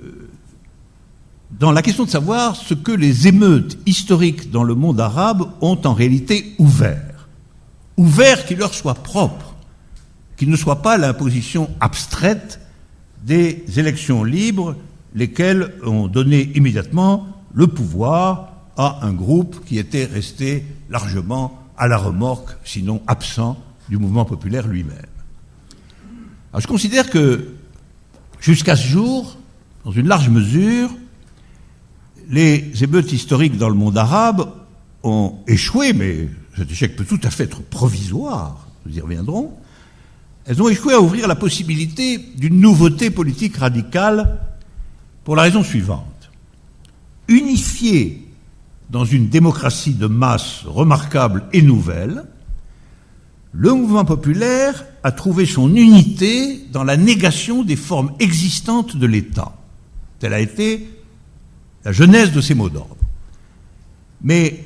la question de savoir ce que les émeutes historiques dans le monde arabe ont en réalité ouvert qui leur soit propre, qui ne soit pas l'imposition abstraite des élections libres, lesquelles ont donné immédiatement le pouvoir à un groupe qui était resté largement à la remorque, sinon absent, du mouvement populaire lui-même. Alors, je considère que, jusqu'à ce jour, dans une large mesure, les émeutes historiques dans le monde arabe ont échoué, mais cet échec peut tout à fait être provisoire, nous y reviendrons. Elles ont échoué à ouvrir la possibilité d'une nouveauté politique radicale pour la raison suivante. Unifié dans une démocratie de masse remarquable et nouvelle, le mouvement populaire a trouvé son unité dans la négation des formes existantes de l'État. Telle a été la genèse de ces mots d'ordre. Mais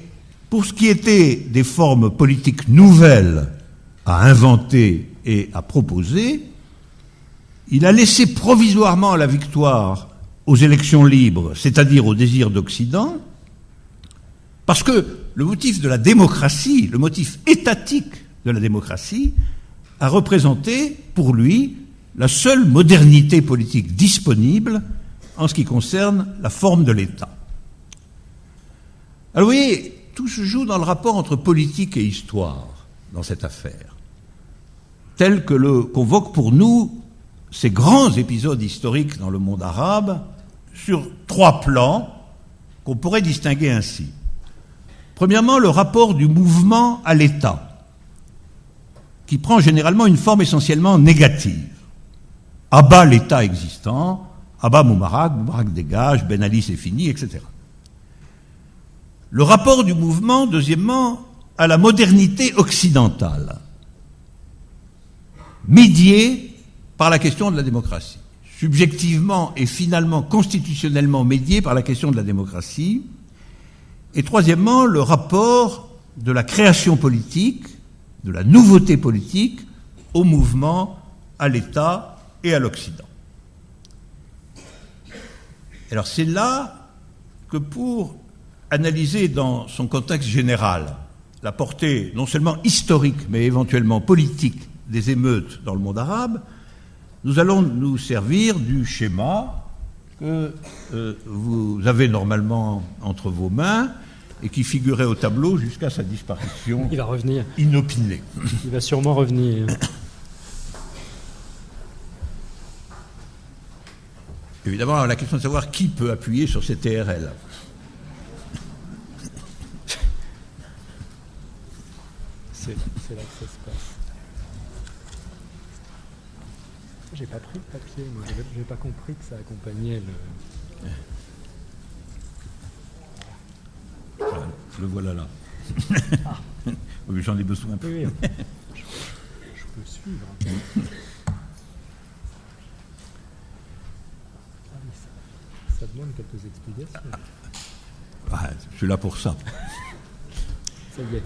pour ce qui était des formes politiques nouvelles à inventer et à proposer, il a laissé provisoirement la victoire aux élections libres, c'est-à-dire au désir d'Occident, parce que le motif de la démocratie, le motif étatique de la démocratie, a représenté pour lui la seule modernité politique disponible en ce qui concerne la forme de l'État. Alors vous voyez, tout se joue dans le rapport entre politique et histoire dans cette affaire, tel que le convoquent pour nous ces grands épisodes historiques dans le monde arabe sur trois plans qu'on pourrait distinguer ainsi. Premièrement, le rapport du mouvement à l'État, qui prend généralement une forme essentiellement négative. À bas l'État existant, à bas Moubarak dégage, Ben Ali c'est fini, etc. Le rapport du mouvement, deuxièmement, à la modernité occidentale, médié par la question de la démocratie, subjectivement et finalement constitutionnellement médié par la question de la démocratie. Et troisièmement, le rapport de la création politique, de la nouveauté politique, au mouvement, à l'État et à l'Occident. Alors c'est là que pour analyser dans son contexte général la portée non seulement historique mais éventuellement politique des émeutes dans le monde arabe, nous allons nous servir du schéma que vous avez normalement entre vos mains et qui figurait au tableau jusqu'à sa disparition. Il va revenir. Inopinée. Il va sûrement revenir. Évidemment, la question de savoir qui peut appuyer sur ces TRL. C'est là que ça se passe. J'ai pas pris le papier, moi. J'ai pas compris que ça accompagnait le... Voilà, le voilà là. Ah. Oui, j'en ai besoin un peu. Oui, je peux suivre. Ah oui, ça demande quelques explications. Ah, je suis là pour ça. Ça y est.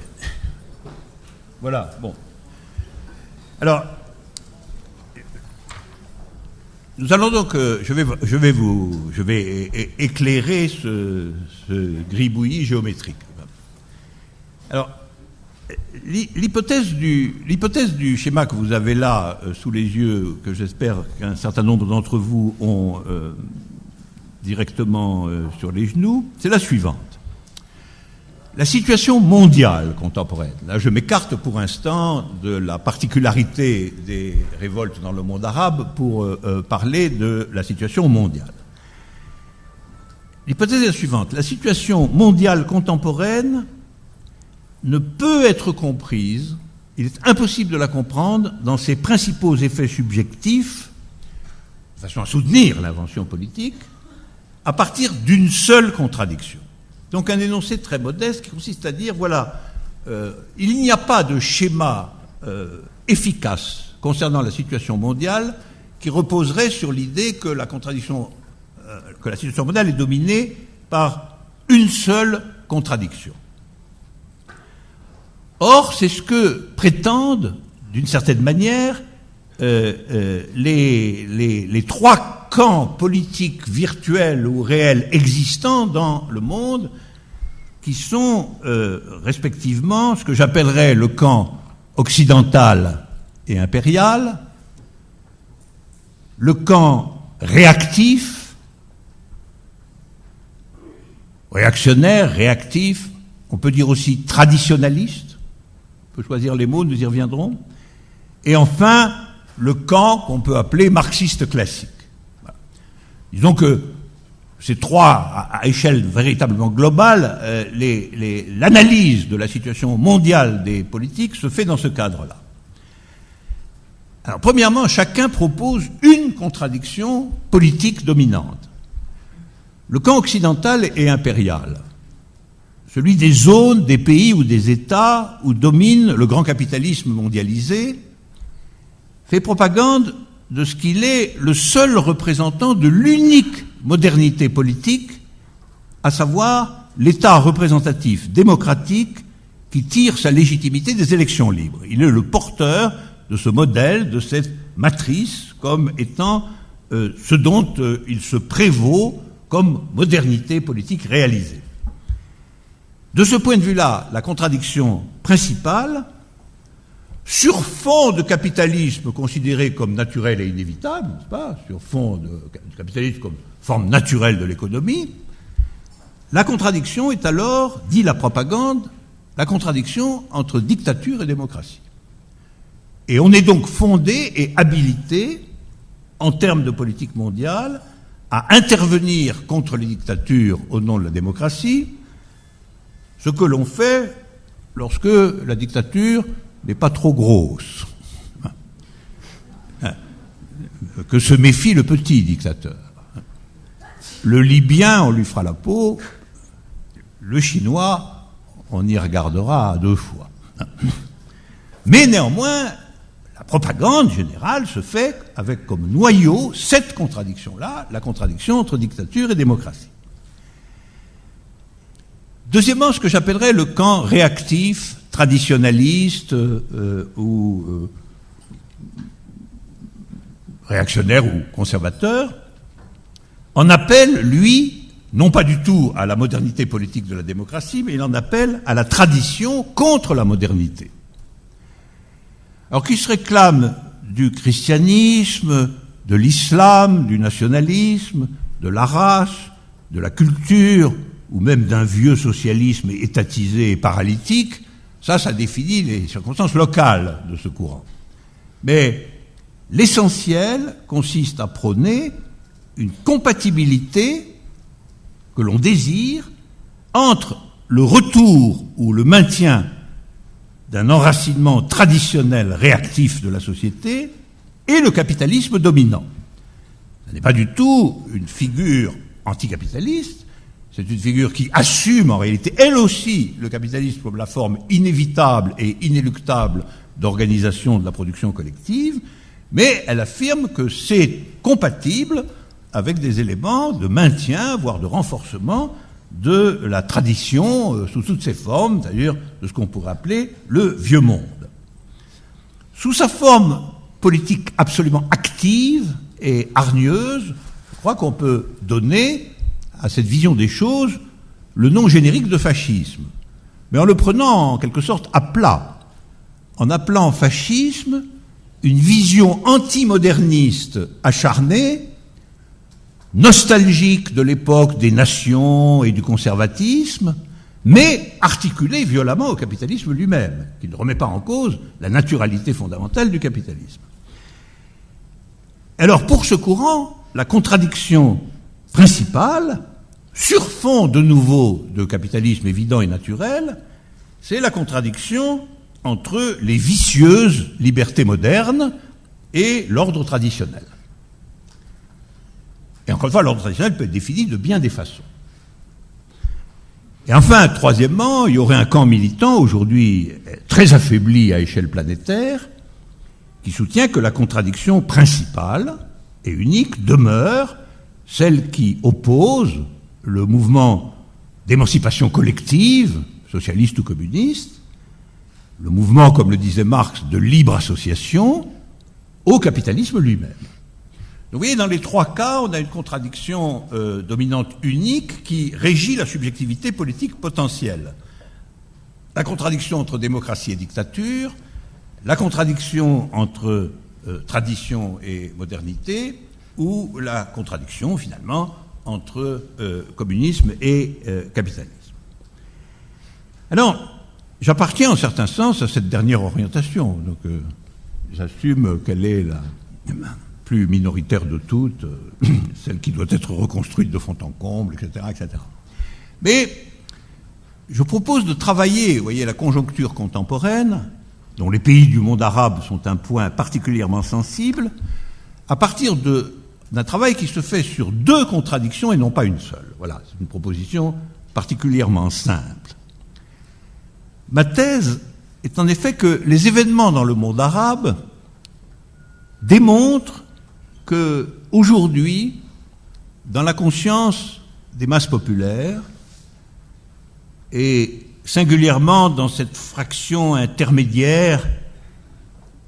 Voilà, bon. Alors, nous allons donc, je vais éclairer ce gribouillis géométrique. Alors, l'hypothèse du schéma que vous avez là sous les yeux, que j'espère qu'un certain nombre d'entre vous ont directement sur les genoux, c'est la suivante. La situation mondiale contemporaine, là je m'écarte pour instant de la particularité des révoltes dans le monde arabe pour parler de la situation mondiale. L'hypothèse est la suivante. La situation mondiale contemporaine ne peut être comprise, il est impossible de la comprendre dans ses principaux effets subjectifs, de façon à soutenir l'invention politique, à partir d'une seule contradiction. Donc un énoncé très modeste qui consiste à dire, voilà, il n'y a pas de schéma efficace concernant la situation mondiale qui reposerait sur l'idée que la situation mondiale est dominée par une seule contradiction. Or, c'est ce que prétendent, d'une certaine manière, les trois camps politiques virtuels ou réels existants dans le monde, qui sont respectivement ce que j'appellerais le camp occidental et impérial, le camp réactif, réactionnaire, réactif, on peut dire aussi traditionnaliste, on peut choisir les mots, nous y reviendrons, et enfin le camp qu'on peut appeler marxiste classique. Voilà. Disons que ces trois, à échelle véritablement globale, l'analyse de la situation mondiale des politiques se fait dans ce cadre-là. Alors, premièrement, chacun propose une contradiction politique dominante. Le camp occidental est impérial. Celui des zones, des pays ou des États où domine le grand capitalisme mondialisé, fait propagande de ce qu'il est le seul représentant de l'unique modernité politique, à savoir l'État représentatif démocratique qui tire sa légitimité des élections libres. Il est le porteur de ce modèle, de cette matrice, comme étant ce dont il se prévaut comme modernité politique réalisée. De ce point de vue-là, la contradiction principale, sur fond de capitalisme considéré comme naturel et inévitable, n'est-ce pas, sur fond de capitalisme comme forme naturelle de l'économie, la contradiction est alors, dit la propagande, la contradiction entre dictature et démocratie. Et on est donc fondé et habilité, en termes de politique mondiale, à intervenir contre les dictatures au nom de la démocratie, ce que l'on fait lorsque la dictature n'est pas trop grosse. Que se méfie le petit dictateur. Le Libyen, on lui fera la peau. Le Chinois, on y regardera à deux fois. Mais néanmoins, la propagande générale se fait avec comme noyau cette contradiction-là, la contradiction entre dictature et démocratie. Deuxièmement, ce que j'appellerais le camp réactif, traditionnaliste ou réactionnaire ou conservateur, en appelle, lui, non pas du tout à la modernité politique de la démocratie, mais il en appelle à la tradition contre la modernité. Alors qui se réclame du christianisme, de l'islam, du nationalisme, de la race, de la culture, ou même d'un vieux socialisme étatisé et paralytique, ça définit les circonstances locales de ce courant. Mais l'essentiel consiste à prôner une compatibilité que l'on désire entre le retour ou le maintien d'un enracinement traditionnel réactif de la société et le capitalisme dominant. Ce n'est pas du tout une figure anticapitaliste, c'est une figure qui assume en réalité, elle aussi, le capitalisme comme la forme inévitable et inéluctable d'organisation de la production collective, mais elle affirme que c'est compatible avec des éléments de maintien, voire de renforcement de la tradition sous toutes ses formes, c'est-à-dire de ce qu'on pourrait appeler le vieux monde. Sous sa forme politique absolument active et hargneuse, je crois qu'on peut donner à cette vision des choses le nom générique de fascisme. mais en le prenant en quelque sorte à plat, en appelant fascisme une vision antimoderniste acharnée, nostalgique de l'époque des nations et du conservatisme, mais articulée violemment au capitalisme lui-même, qui ne remet pas en cause la naturalité fondamentale du capitalisme. Alors, pour ce courant, la contradiction principale, sur fond de nouveau de capitalisme évident et naturel, c'est la contradiction entre les vicieuses libertés modernes et l'ordre traditionnel. Et encore une fois, l'ordre traditionnel peut être défini de bien des façons. Et enfin, troisièmement, il y aurait un camp militant, aujourd'hui très affaibli à échelle planétaire, qui soutient que la contradiction principale et unique demeure celle qui oppose le mouvement d'émancipation collective, socialiste ou communiste, le mouvement, comme le disait Marx, de libre association, au capitalisme lui-même. Donc vous voyez, dans les trois cas, on a une contradiction dominante unique qui régit la subjectivité politique potentielle. La contradiction entre démocratie et dictature, la contradiction entre tradition et modernité, ou la contradiction, finalement, entre communisme et capitalisme. Alors, j'appartiens en certain sens à cette dernière orientation, donc j'assume qu'elle est la plus minoritaire de toutes, celle qui doit être reconstruite de fond en comble, etc., etc. Mais je propose de travailler, vous voyez, la conjoncture contemporaine, dont les pays du monde arabe sont un point particulièrement sensible, à partir d'un travail qui se fait sur deux contradictions et non pas une seule. Voilà, c'est une proposition particulièrement simple. Ma thèse est en effet que les événements dans le monde arabe démontrent que, aujourd'hui, dans la conscience des masses populaires, et singulièrement dans cette fraction intermédiaire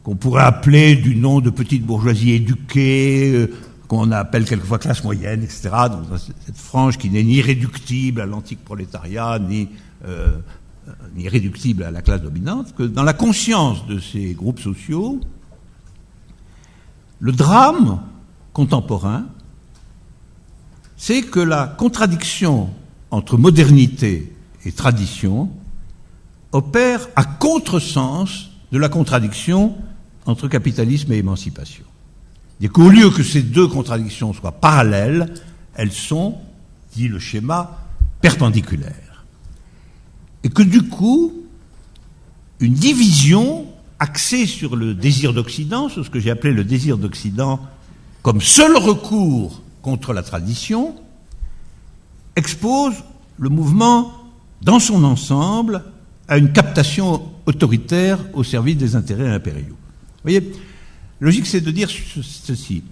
qu'on pourrait appeler du nom de petite bourgeoisie éduquée, qu'on appelle quelquefois classe moyenne, etc., donc cette frange qui n'est ni réductible à l'antique prolétariat, ni réductible à la classe dominante, que dans la conscience de ces groupes sociaux, le drame contemporain, c'est que la contradiction entre modernité et tradition opère à contresens de la contradiction entre capitalisme et émancipation. Et qu'au lieu que ces deux contradictions soient parallèles, elles sont, dit le schéma, perpendiculaires. Et que du coup, une division axée sur le désir d'Occident, sur ce que j'ai appelé le désir d'Occident comme seul recours contre la tradition, expose le mouvement dans son ensemble à une captation autoritaire au service des intérêts impériaux. Vous voyez, logique, c'est de dire ceci.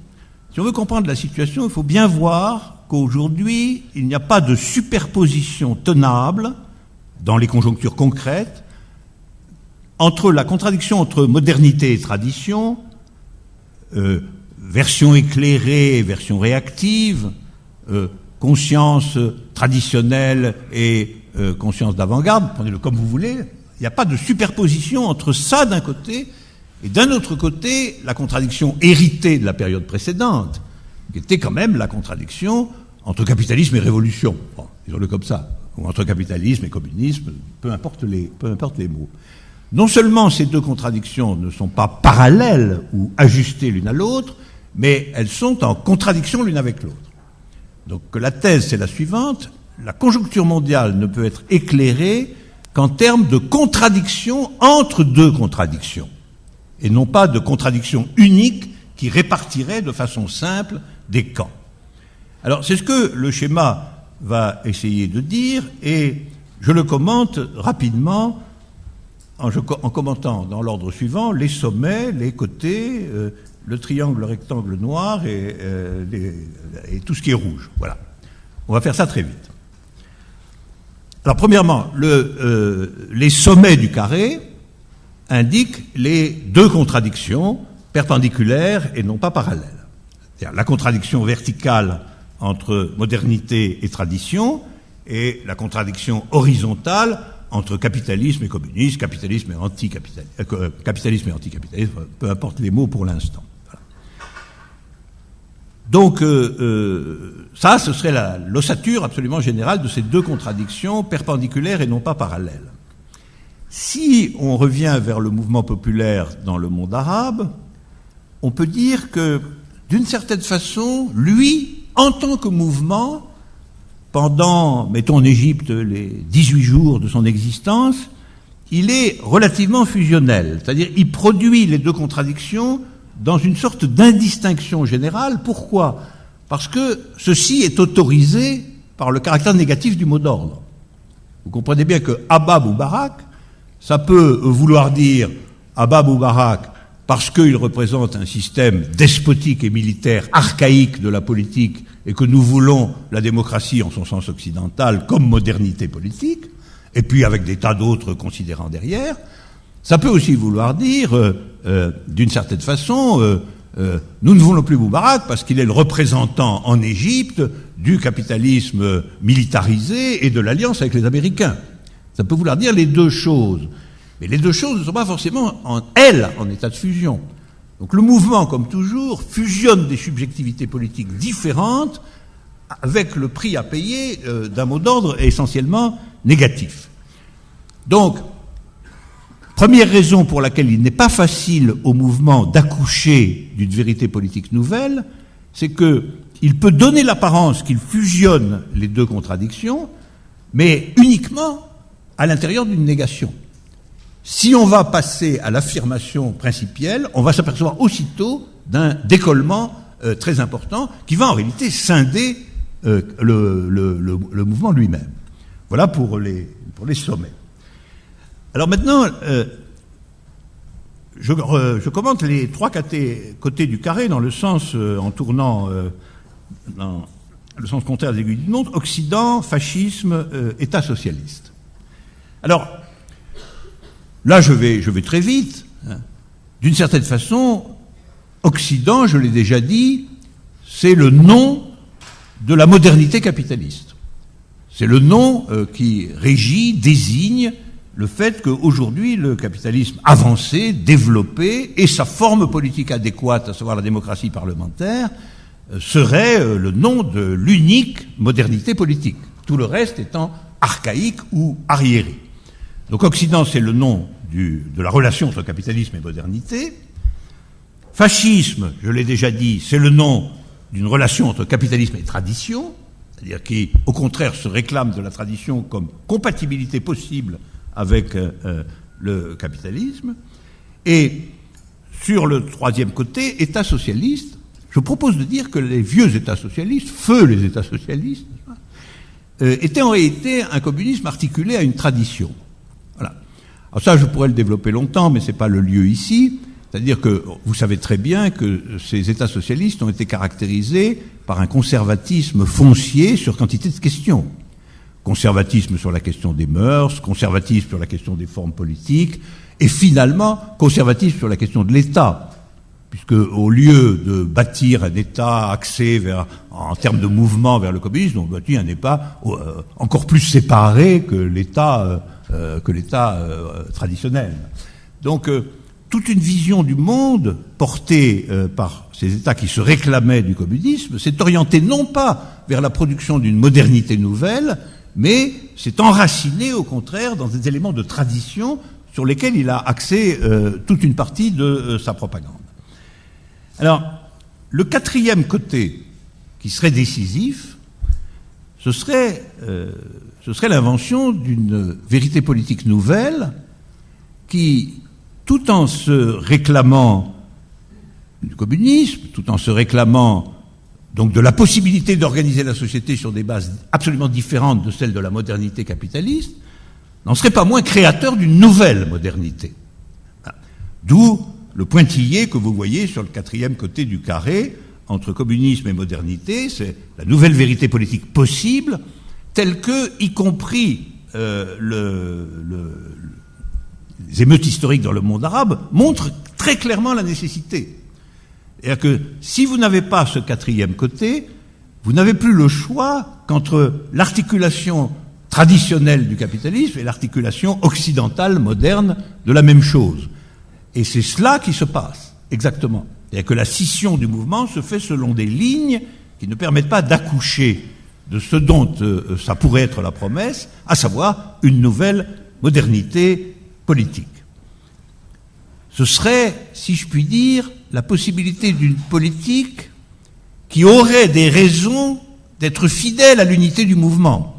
Si on veut comprendre la situation, il faut bien voir qu'aujourd'hui, il n'y a pas de superposition tenable dans les conjonctures concrètes entre la contradiction entre modernité et tradition, version éclairée, version réactive, conscience traditionnelle et conscience d'avant-garde, prenez-le comme vous voulez, il n'y a pas de superposition entre ça d'un côté et d'un autre côté la contradiction héritée de la période précédente, qui était quand même la contradiction entre capitalisme et révolution, bon, disons-le comme ça, ou entre capitalisme et communisme, peu importe les mots. Non seulement ces deux contradictions ne sont pas parallèles ou ajustées l'une à l'autre, mais elles sont en contradiction l'une avec l'autre. Donc la thèse, c'est la suivante: la conjoncture mondiale ne peut être éclairée qu'en termes de contradiction entre deux contradictions, et non pas de contradiction unique qui répartirait de façon simple des camps. Alors c'est ce que le schéma va essayer de dire, et je le commente rapidement en commentant dans l'ordre suivant les sommets, les côtés, le triangle, le rectangle noir et tout ce qui est rouge. Voilà. On va faire ça très vite. Alors premièrement, les sommets du carré indiquent les deux contradictions perpendiculaires et non pas parallèles. C'est-à-dire la contradiction verticale entre modernité et tradition et la contradiction horizontale entre capitalisme et communisme, capitalisme et anticapitalisme, peu importe les mots pour l'instant. Voilà. Donc, ça, ce serait l'ossature absolument générale de ces deux contradictions perpendiculaires et non pas parallèles. Si on revient vers le mouvement populaire dans le monde arabe, on peut dire que, d'une certaine façon, lui, en tant que mouvement, pendant, mettons en Égypte, les 18 jours de son existence, il est relativement fusionnel. C'est-à-dire, il produit les deux contradictions dans une sorte d'indistinction générale. Pourquoi ? Parce que ceci est autorisé par le caractère négatif du mot d'ordre. Vous comprenez bien que Abba Moubarak, ça peut vouloir dire Abba Moubarak parce qu'il représente un système despotique et militaire archaïque de la politique et que nous voulons la démocratie en son sens occidental comme modernité politique, et puis avec des tas d'autres considérants derrière. Ça peut aussi vouloir dire, d'une certaine façon, nous ne voulons plus Moubarak parce qu'il est le représentant en Égypte du capitalisme militarisé et de l'alliance avec les Américains. Ça peut vouloir dire les deux choses. Mais les deux choses ne sont pas forcément en état de fusion. Donc le mouvement, comme toujours, fusionne des subjectivités politiques différentes avec le prix à payer d'un mot d'ordre essentiellement négatif. Donc, première raison pour laquelle il n'est pas facile au mouvement d'accoucher d'une vérité politique nouvelle, c'est qu'il peut donner l'apparence qu'il fusionne les deux contradictions, mais uniquement à l'intérieur d'une négation. Si on va passer à l'affirmation principielle, on va s'apercevoir aussitôt d'un décollement très important qui va en réalité scinder le mouvement lui-même. Voilà pour les sommets. Alors maintenant, je commente les trois côtés du carré dans le sens, en tournant dans le sens contraire des aiguilles d'une montre, Occident, fascisme, État socialiste. Alors, là, je vais très vite. D'une certaine façon, Occident, je l'ai déjà dit, c'est le nom de la modernité capitaliste. C'est le nom qui régit, désigne le fait qu'aujourd'hui, le capitalisme avancé, développé, et sa forme politique adéquate, à savoir la démocratie parlementaire, serait le nom de l'unique modernité politique. Tout le reste étant archaïque ou arriéré. Donc Occident, c'est le nom de la relation entre capitalisme et modernité. Fascisme, je l'ai déjà dit, c'est le nom d'une relation entre capitalisme et tradition, c'est-à-dire qui, au contraire, se réclame de la tradition comme compatibilité possible avec le capitalisme. Et sur le troisième côté, État socialiste, je propose de dire que les vieux États socialistes, les États socialistes, étaient en réalité un communisme articulé à une tradition. Voilà. Alors ça, je pourrais le développer longtemps, mais c'est pas le lieu ici. C'est-à-dire que vous savez très bien que ces États socialistes ont été caractérisés par un conservatisme foncier sur quantité de questions. Conservatisme sur la question des mœurs, conservatisme sur la question des formes politiques, et finalement, conservatisme sur la question de l'État. Puisque au lieu de bâtir un État axé en termes de mouvement vers le communisme, on bâtit un État encore plus séparé que l'État traditionnel. Donc, toute une vision du monde portée par ces États qui se réclamaient du communisme s'est orientée non pas vers la production d'une modernité nouvelle, mais s'est enracinée au contraire dans des éléments de tradition sur lesquels il a axé toute une partie de sa propagande. Alors, le quatrième côté qui serait décisif, ce serait l'invention d'une vérité politique nouvelle qui, tout en se réclamant du communisme, tout en se réclamant donc de la possibilité d'organiser la société sur des bases absolument différentes de celles de la modernité capitaliste, n'en serait pas moins créateur d'une nouvelle modernité. D'où le pointillé que vous voyez sur le quatrième côté du carré, entre communisme et modernité, c'est la nouvelle vérité politique possible, telle que, y compris les émeutes historiques dans le monde arabe, montrent très clairement la nécessité. C'est-à-dire que si vous n'avez pas ce quatrième côté, vous n'avez plus le choix qu'entre l'articulation traditionnelle du capitalisme et l'articulation occidentale moderne de la même chose. Et c'est cela qui se passe, exactement. C'est-à-dire que la scission du mouvement se fait selon des lignes qui ne permettent pas d'accoucher de ce dont ça pourrait être la promesse, à savoir une nouvelle modernité politique. Ce serait, si je puis dire, la possibilité d'une politique qui aurait des raisons d'être fidèle à l'unité du mouvement,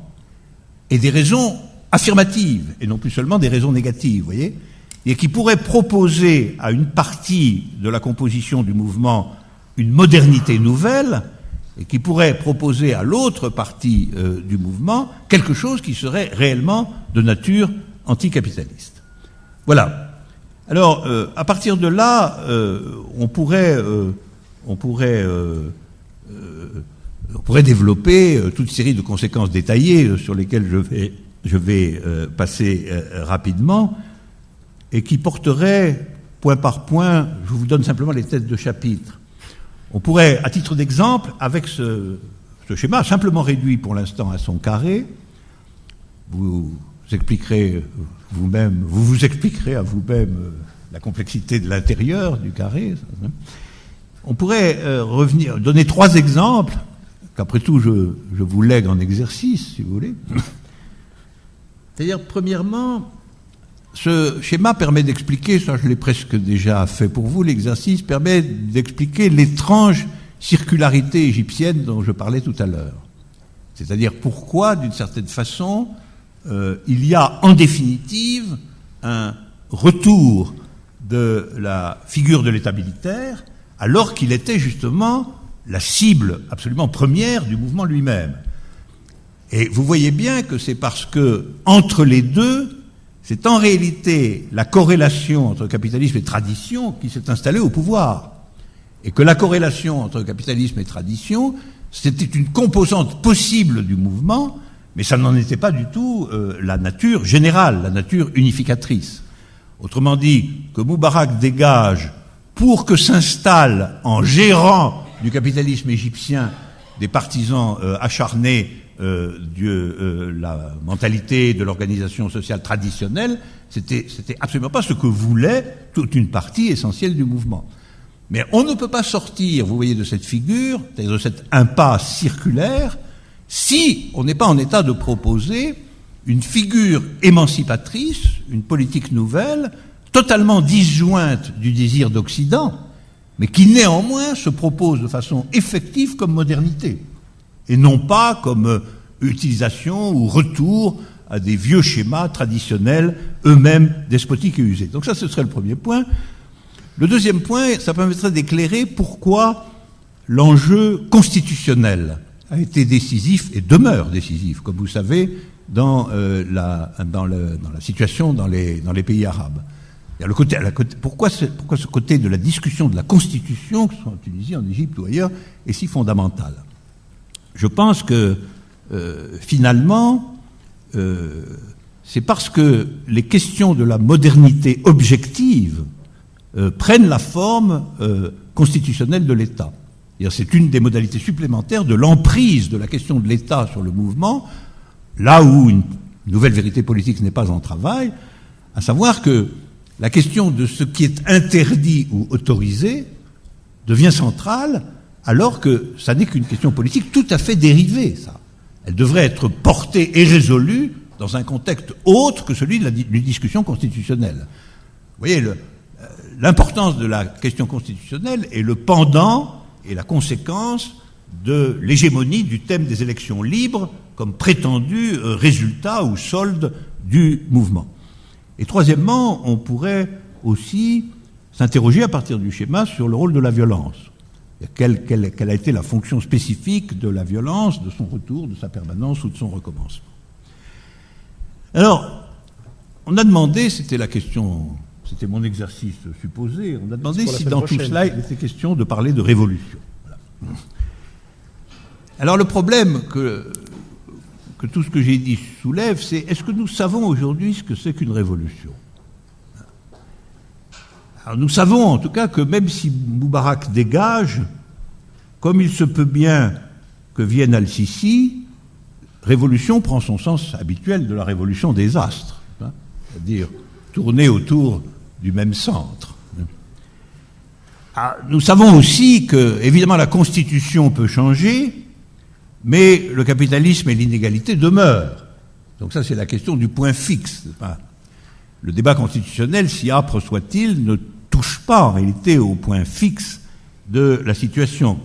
et des raisons affirmatives, et non plus seulement des raisons négatives, vous voyez, et qui pourrait proposer à une partie de la composition du mouvement une modernité nouvelle, et qui pourrait proposer à l'autre partie du mouvement quelque chose qui serait réellement de nature anticapitaliste. Voilà. Alors, à partir de là, on pourrait développer toute série de conséquences détaillées sur lesquelles je vais passer rapidement, et qui porteraient, point par point, je vous donne simplement les têtes de chapitre. On pourrait, à titre d'exemple, avec ce schéma, simplement réduit pour l'instant à son carré, vous expliquerez vous-même, vous expliquerez à vous-même la complexité de l'intérieur du carré. On pourrait donner 3 exemples, qu'après tout je vous lègue en exercice, si vous voulez. C'est-à-dire, premièrement, ce schéma permet d'expliquer, ça je l'ai presque déjà fait pour vous, l'exercice permet d'expliquer l'étrange circularité égyptienne dont je parlais tout à l'heure. C'est-à-dire pourquoi, d'une certaine façon, il y a en définitive un retour de la figure de l'État militaire, alors qu'il était justement la cible absolument première du mouvement lui-même. Et vous voyez bien que c'est parce que, entre les deux, c'est en réalité la corrélation entre capitalisme et tradition qui s'est installée au pouvoir. Et que la corrélation entre capitalisme et tradition, c'était une composante possible du mouvement, mais ça n'en était pas du tout la nature générale, la nature unificatrice. Autrement dit, que Moubarak dégage pour que s'installe en gérant du capitalisme égyptien des partisans acharnés de la mentalité de l'organisation sociale traditionnelle, c'était absolument pas ce que voulait toute une partie essentielle du mouvement. Mais on ne peut pas sortir, vous voyez, de cette figure, c'est-à-dire de cette impasse circulaire, si on n'est pas en état de proposer une figure émancipatrice, une politique nouvelle, totalement disjointe du désir d'Occident, mais qui néanmoins se propose de façon effective comme modernité, et non pas comme utilisation ou retour à des vieux schémas traditionnels, eux-mêmes despotiques et usés. Donc ça, ce serait le premier point. Le deuxième point, ça permettrait d'éclairer pourquoi l'enjeu constitutionnel a été décisif et demeure décisif, comme vous savez, dans la situation dans les pays arabes. Pourquoi ce côté de la discussion de la Constitution, que ce soit en Tunisie, en Égypte ou ailleurs, est si fondamental? Je pense que finalement, c'est parce que les questions de la modernité objective prennent la forme constitutionnelle de l'État. C'est une des modalités supplémentaires de l'emprise de la question de l'État sur le mouvement, là où une nouvelle vérité politique n'est pas en travail, à savoir que la question de ce qui est interdit ou autorisé devient centrale, alors que ça n'est qu'une question politique tout à fait dérivée, ça. Elle devrait être portée et résolue dans un contexte autre que celui d'une discussion constitutionnelle. Vous voyez, l'importance de la question constitutionnelle est le pendant et la conséquence de l'hégémonie du thème des élections libres comme prétendu résultat ou solde du mouvement. Et troisièmement, on pourrait aussi s'interroger à partir du schéma sur le rôle de la violence. Quelle a été la fonction spécifique de la violence, de son retour, de sa permanence ou de son recommencement. Alors, on a demandé, c'était la question, c'était mon exercice supposé, on a demandé si dans tout cela il était question de parler de révolution. Voilà. Alors le problème que tout ce que j'ai dit soulève, c'est est-ce que nous savons aujourd'hui ce que c'est qu'une révolution? Alors nous savons en tout cas que même si Moubarak dégage, comme il se peut bien que vienne al-Sisi, révolution prend son sens habituel de la révolution des astres, hein, c'est-à-dire tourner autour du même centre. Nous savons aussi que, évidemment, la Constitution peut changer, mais le capitalisme et l'inégalité demeurent. Donc ça, c'est la question du point fixe. Le débat constitutionnel, si âpre soit-il, ne touche pas en réalité au point fixe de la situation.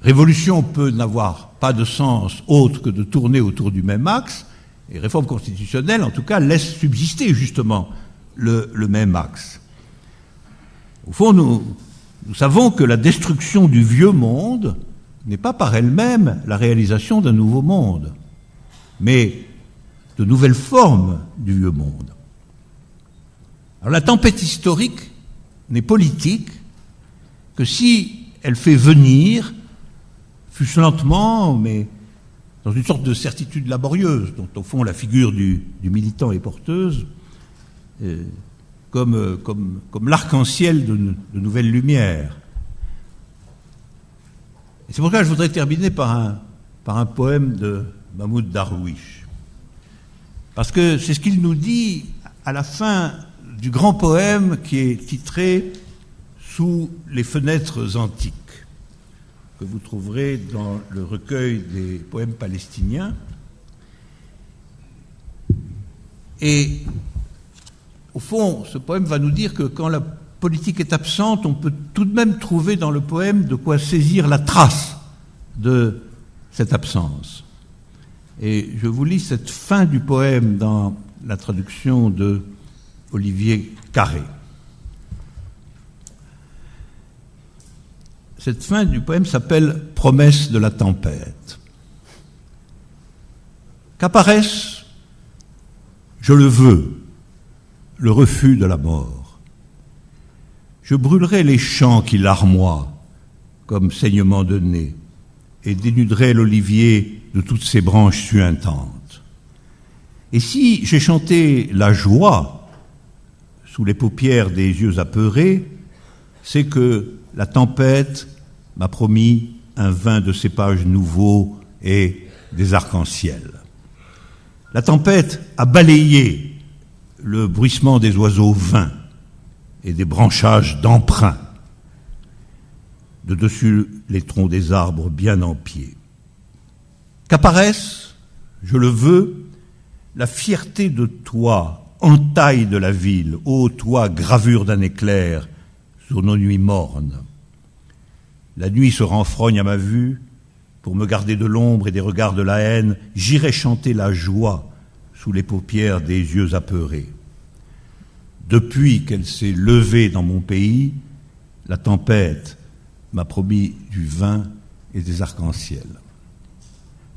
Révolution peut n'avoir pas de sens autre que de tourner autour du même axe, et réforme constitutionnelle, en tout cas, laisse subsister justement le même axe. Au fond, nous savons que la destruction du vieux monde n'est pas par elle-même la réalisation d'un nouveau monde, mais de nouvelles formes du vieux monde. Alors la tempête historique n'est politique que si elle fait venir, fût-ce lentement, mais dans une sorte de certitude laborieuse, dont au fond la figure du militant est porteuse, comme l'arc-en-ciel de nouvelles lumières. Et c'est pourquoi je voudrais terminer par un poème de Mahmoud Darwish. Parce que c'est ce qu'il nous dit à la fin du grand poème qui est titré « Sous les fenêtres antiques », que vous trouverez dans le recueil des poèmes palestiniens. Et au fond, ce poème va nous dire que quand la politique est absente, on peut tout de même trouver dans le poème de quoi saisir la trace de cette absence. Et je vous lis cette fin du poème dans la traduction de Olivier Carré. Cette fin du poème s'appelle « Promesse de la tempête ». Qu'apparaisse, je le veux, le refus de la mort. Je brûlerai les champs qui larmoient comme saignement de nez et dénuderai l'olivier de toutes ses branches suintantes. Et si j'ai chanté la joie sous les paupières des yeux apeurés, c'est que la tempête m'a promis un vin de cépages nouveaux et des arcs-en-ciel. La tempête a balayé le bruissement des oiseaux vains et des branchages d'emprunt de dessus les troncs des arbres bien en pied. Qu'apparaisse, je le veux, la fierté de toi, entaille de la ville, ô toi, gravure d'un éclair sur nos nuits mornes. La nuit se renfrogne à ma vue, pour me garder de l'ombre et des regards de la haine, j'irai chanter la joie sous les paupières des yeux apeurés. Depuis qu'elle s'est levée dans mon pays, la tempête m'a promis du vin et des arcs-en-ciel.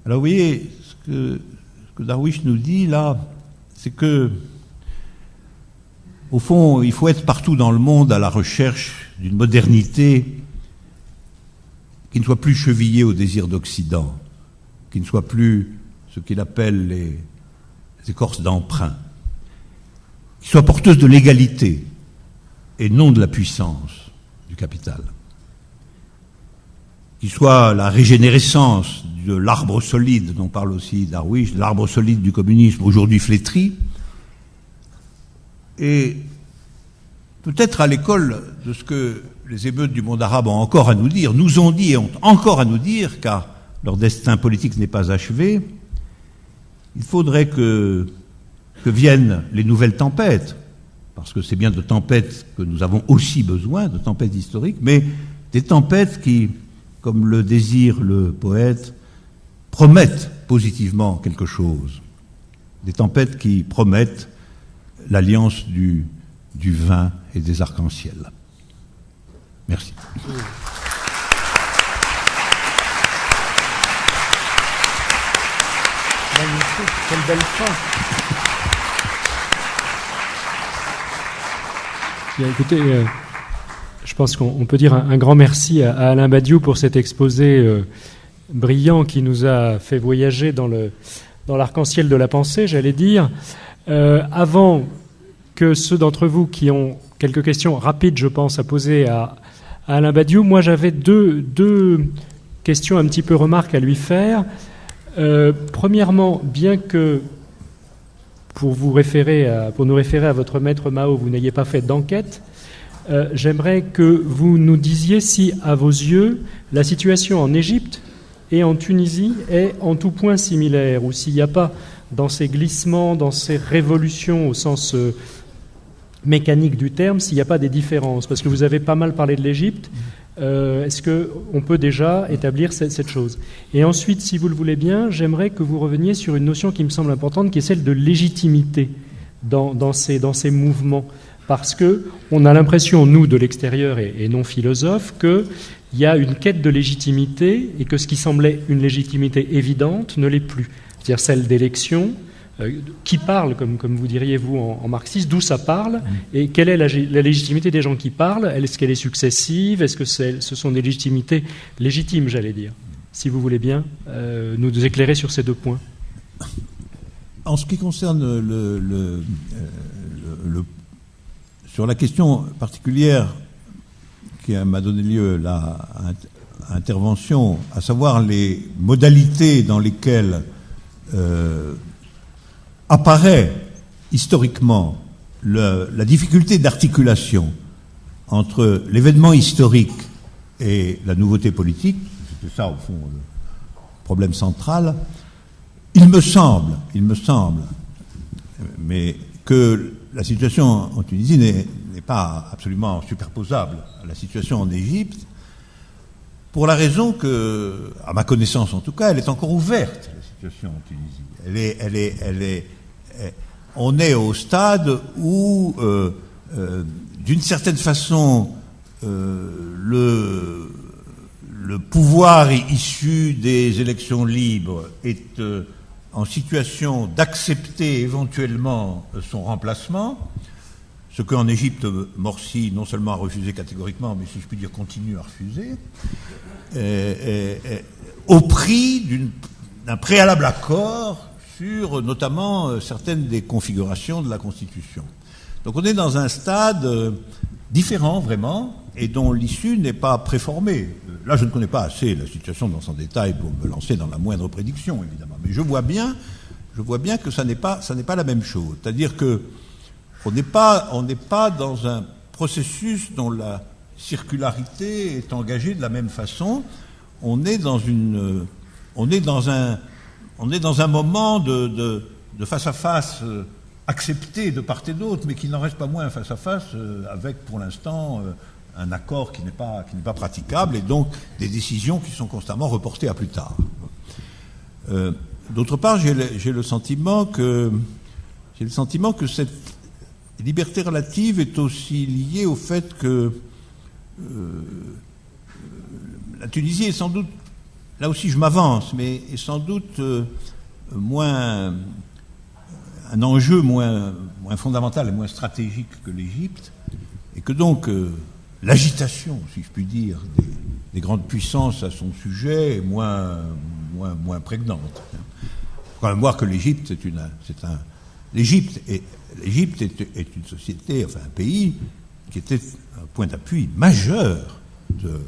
Alors vous voyez, ce que Darwish nous dit là, c'est que, au fond, il faut être partout dans le monde à la recherche d'une modernité qui ne soit plus chevillée au désir d'Occident, qui ne soit plus ce qu'il appelle les écorces d'emprunt, qui soit porteuse de l'égalité et non de la puissance du capital, qui soit la régénérescence de l'arbre solide dont parle aussi Darwish, l'arbre solide du communisme aujourd'hui flétri, et peut-être à l'école de ce que les émeutes du monde arabe ont encore à nous dire, nous ont dit et ont encore à nous dire, car leur destin politique n'est pas achevé, il faudrait que viennent les nouvelles tempêtes, parce que c'est bien de tempêtes que nous avons aussi besoin, de tempêtes historiques, mais des tempêtes qui, comme le désire le poète, promettent positivement quelque chose. Des tempêtes qui promettent l'alliance du vin et des arcs-en-ciel. Merci. Magnifique, quelle belle fin. Bien, écoutez, je pense qu'on peut dire un grand merci à Alain Badiou pour cet exposé brillant qui nous a fait voyager dans l'arc-en-ciel de la pensée, j'allais dire. Avant que ceux d'entre vous qui ont quelques questions rapides, je pense, à poser à Alain Badiou, moi j'avais deux questions, un petit peu remarques à lui faire. Premièrement, bien que pour nous référer à votre maître Mao, vous n'ayez pas fait d'enquête, j'aimerais que vous nous disiez si, à vos yeux, la situation en Égypte et en Tunisie est en tout point similaire, ou s'il n'y a pas, dans ces glissements, dans ces révolutions au sens mécanique du terme, s'il n'y a pas des différences. Parce que vous avez pas mal parlé de l'Égypte. Est-ce qu'on peut déjà établir cette chose? Et ensuite, si vous le voulez bien, j'aimerais que vous reveniez sur une notion qui me semble importante, qui est celle de légitimité dans ces mouvements. Parce qu'on a l'impression, nous, de l'extérieur et non philosophes, qu'il y a une quête de légitimité et que ce qui semblait une légitimité évidente ne l'est plus. C'est-à-dire celle d'élection, qui parle, comme vous diriez vous en marxiste, d'où ça parle, et quelle est la légitimité des gens qui parlent? Est-ce qu'elle est successive? Est-ce que ce sont des légitimités légitimes, j'allais dire? Si vous voulez bien nous éclairer sur ces deux points. En ce qui concerne sur la question particulière qui m'a donné lieu là, à intervention, à savoir les modalités dans lesquelles apparaît historiquement la difficulté d'articulation entre l'événement historique et la nouveauté politique, c'était ça au fond le problème central, il me semble, mais que la situation en Tunisie n'est pas absolument superposable à la situation en Égypte, pour la raison que, à ma connaissance en tout cas, elle est encore ouverte, la situation en Tunisie. On est au stade où, d'une certaine façon, le pouvoir issu des élections libres est en situation d'accepter éventuellement son remplacement, ce qu'en Égypte, Morsi non seulement a refusé catégoriquement, mais si je puis dire continue à refuser, au prix d'un préalable accord sur notamment certaines des configurations de la Constitution. Donc on est dans un stade différent vraiment, et dont l'issue n'est pas préformée. Là, je ne connais pas assez la situation dans son détail pour me lancer dans la moindre prédiction, évidemment. Mais je vois bien que ça n'est pas la même chose. C'est-à-dire que on n'est pas dans un processus dont la circularité est engagée de la même façon. On est dans un moment de face à face accepté de part et d'autre, mais qui n'en reste pas moins face à face avec, pour l'instant, un accord qui n'est pas praticable, et donc des décisions qui sont constamment reportées à plus tard. D'autre part, j'ai le sentiment que cette liberté relative est aussi liée au fait que la Tunisie est sans doute, là aussi je m'avance, mais est sans doute un enjeu moins fondamental et moins stratégique que l'Égypte, et que donc l'agitation, si je puis dire, des grandes puissances à son sujet est moins prégnante. Il faut quand même voir que l'Égypte est une société, enfin un pays qui était un point d'appui majeur de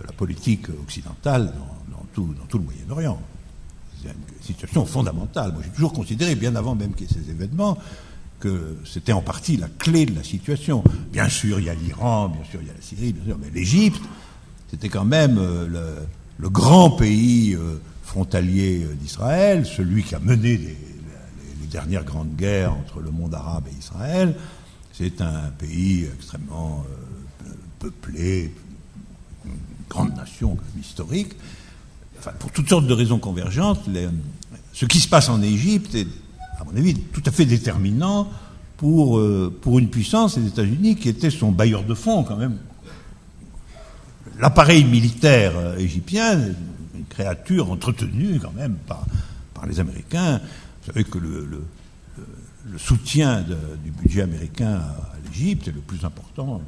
la politique occidentale dans tout le Moyen-Orient. C'est une situation fondamentale. Moi, j'ai toujours considéré, bien avant même qu'il y ait ces événements, que c'était en partie la clé de la situation. Bien sûr, il y a l'Iran, bien sûr, il y a la Syrie, bien sûr, mais l'Égypte, c'était quand même le grand pays frontalier d'Israël, celui qui a mené les dernières grandes guerres entre le monde arabe et Israël. C'est un pays extrêmement peuplé, une grande nation quand même historique. Enfin, pour toutes sortes de raisons convergentes, ce qui se passe en Égypte est, à mon avis, tout à fait déterminant pour une puissance, les États-Unis, qui était son bailleur de fonds quand même. L'appareil militaire égyptien, une créature entretenue quand même par les Américains. Vous savez que le soutien du budget américain à l'Égypte est le plus important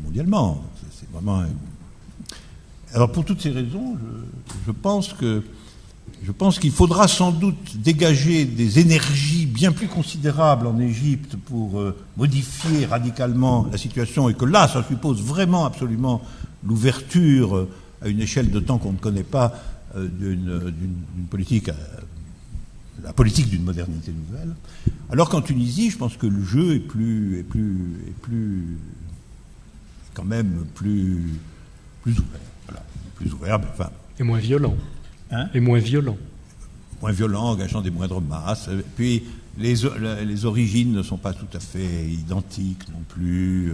mondialement. C'est vraiment... Alors pour toutes ces raisons, je pense qu'il faudra sans doute dégager des énergies bien plus considérables en Égypte pour modifier radicalement la situation, et que là, ça suppose vraiment absolument l'ouverture à une échelle de temps qu'on ne connaît pas d'une politique la politique d'une modernité nouvelle. Alors qu'en Tunisie, je pense que le jeu est quand même plus ouvert. Voilà, plus ouvert, mais enfin. Et moins violent. Hein? Et moins violent. Moins violent, engageant des moindres masses. Et puis, les origines ne sont pas tout à fait identiques non plus.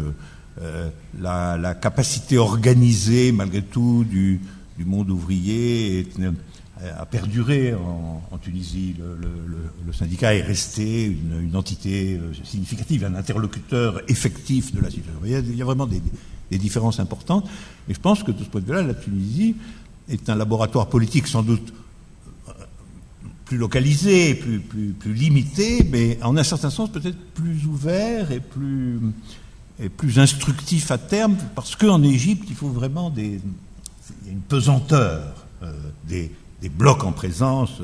La capacité organisée, malgré tout, du monde ouvrier a perduré en Tunisie. Le syndicat est resté une entité significative, un interlocuteur effectif de la situation. Il y a vraiment des différences importantes. Et je pense que de ce point de vue-là, la Tunisie est un laboratoire politique sans doute plus localisé, plus limité, mais en un certain sens peut-être plus ouvert et plus instructif à terme, parce qu'en Égypte, il faut vraiment il y a une pesanteur des blocs en présence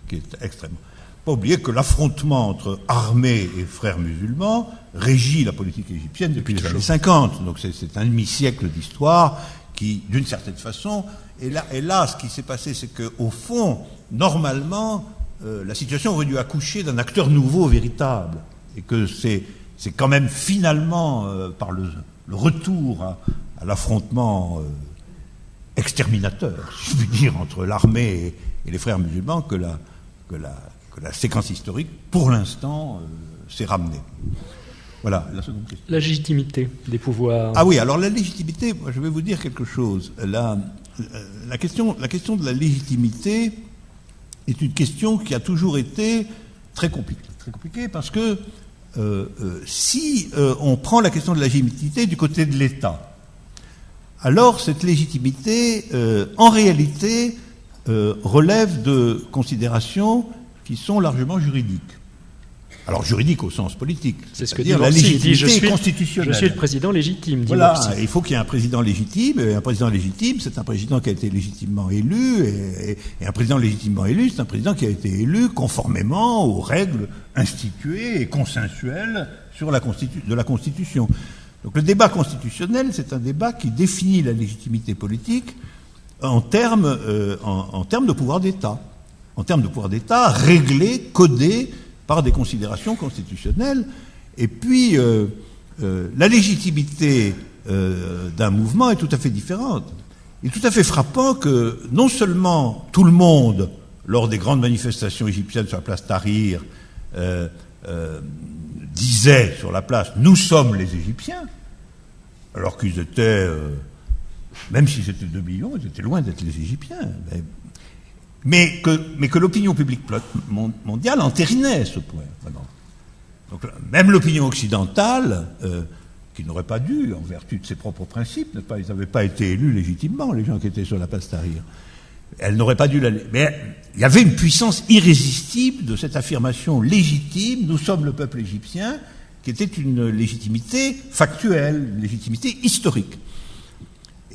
qui est extrêmement. Pas oublier que l'affrontement entre armée et frères musulmans régit la politique égyptienne depuis les années 50. Donc c'est un demi-siècle d'histoire qui, d'une certaine façon, et là, ce qui s'est passé, c'est qu'au fond, normalement, la situation aurait dû accoucher d'un acteur nouveau, véritable, et que c'est quand même finalement par le retour à l'affrontement exterminateur, si je puis dire, entre l'armée et les frères musulmans que la séquence historique, pour l'instant, s'est ramenée. Voilà, la seconde question. La légitimité des pouvoirs. Ah oui, alors la légitimité, moi, je vais vous dire quelque chose. La question de la légitimité est une question qui a toujours été très compliquée parce que si on prend la question de la légitimité du côté de l'État, alors cette légitimité, en réalité, relève de considérations qui sont largement juridiques. Alors juridique au sens politique. C'est ce que dit la légitimité il dit, constitutionnelle. Je suis le président légitime. Dit voilà, Morsi. il faut qu'il y ait un président légitime. Et un président légitime, c'est un président qui a été légitimement élu. Et un président légitimement élu, c'est un président qui a été élu conformément aux règles instituées et consensuelles de la Constitution. Donc le débat constitutionnel, c'est un débat qui définit la légitimité politique en termes de pouvoir d'État. En termes de pouvoir d'État réglé, codé par des considérations constitutionnelles. Et puis, la légitimité d'un mouvement est tout à fait différente. Il est tout à fait frappant que non seulement tout le monde, lors des grandes manifestations égyptiennes sur la place Tahrir, disait sur la place « Nous sommes les Égyptiens », alors qu'ils étaient, même s'ils étaient 2 millions, ils étaient loin d'être les Égyptiens. Mais que l'opinion publique mondiale entérinait ce point, vraiment. Donc, même l'opinion occidentale, qui n'aurait pas dû, en vertu de ses propres principes, n'est-ce pas, ils n'avaient pas été élus légitimement, les gens qui étaient sur la place Tahrir. Elle n'aurait pas dû mais il y avait une puissance irrésistible de cette affirmation légitime, nous sommes le peuple égyptien, qui était une légitimité factuelle, une légitimité historique.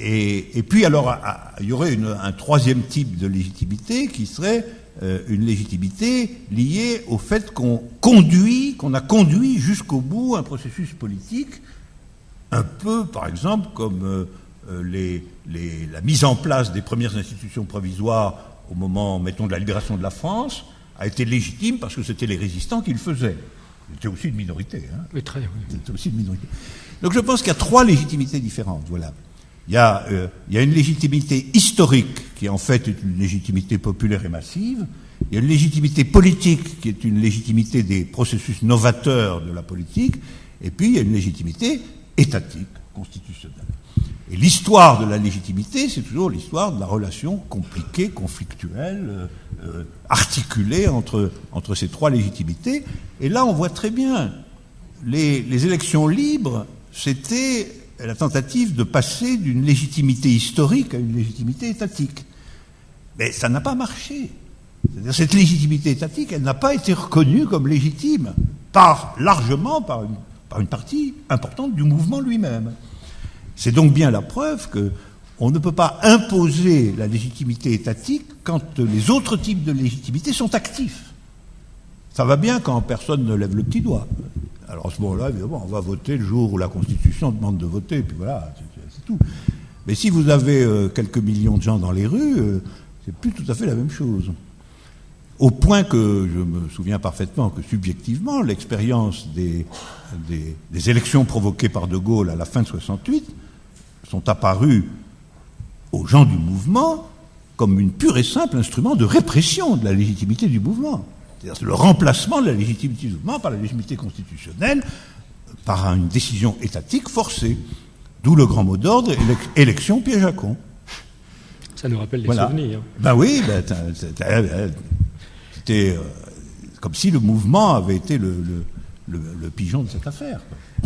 Et puis alors, il y aurait un troisième type de légitimité qui serait une légitimité liée au fait qu'on a conduit jusqu'au bout un processus politique, un peu, par exemple, comme la mise en place des premières institutions provisoires au moment, mettons, de la libération de la France, a été légitime parce que c'était les résistants qui le faisaient. C'était aussi une minorité. Hein. Oui, oui. C'était aussi une minorité. Donc je pense qu'il y a 3 légitimités différentes, voilà. Il y a une légitimité historique qui en fait est une légitimité populaire et massive. Il y a une légitimité politique qui est une légitimité des processus novateurs de la politique. Et puis il y a une légitimité étatique, constitutionnelle. Et l'histoire de la légitimité, c'est toujours l'histoire de la relation compliquée, conflictuelle, articulée entre ces 3 légitimités. Et là, on voit très bien, les élections libres, c'était la tentative de passer d'une légitimité historique à une légitimité étatique. Mais ça n'a pas marché. C'est-à-dire, cette légitimité étatique, elle n'a pas été reconnue comme légitime, largement par une partie importante du mouvement lui-même. C'est donc bien la preuve qu'on ne peut pas imposer la légitimité étatique quand les autres types de légitimité sont actifs. Ça va bien quand personne ne lève le petit doigt. Alors à ce moment-là, évidemment, on va voter le jour où la Constitution demande de voter, et puis voilà, c'est tout. Mais si vous avez quelques millions de gens dans les rues, c'est plus tout à fait la même chose. au point que je me souviens parfaitement que subjectivement, l'expérience des élections provoquées par De Gaulle à la fin de 68 sont apparues aux gens du mouvement comme une pure et simple instrument de répression de la légitimité du mouvement. C'est-à-dire le remplacement de la légitimité du mouvement par la légitimité constitutionnelle, par une décision étatique forcée. D'où le grand mot d'ordre, élection piège à con. Ça nous rappelle les souvenirs. Ben oui, c'était comme si le mouvement avait été le pigeon de cette affaire.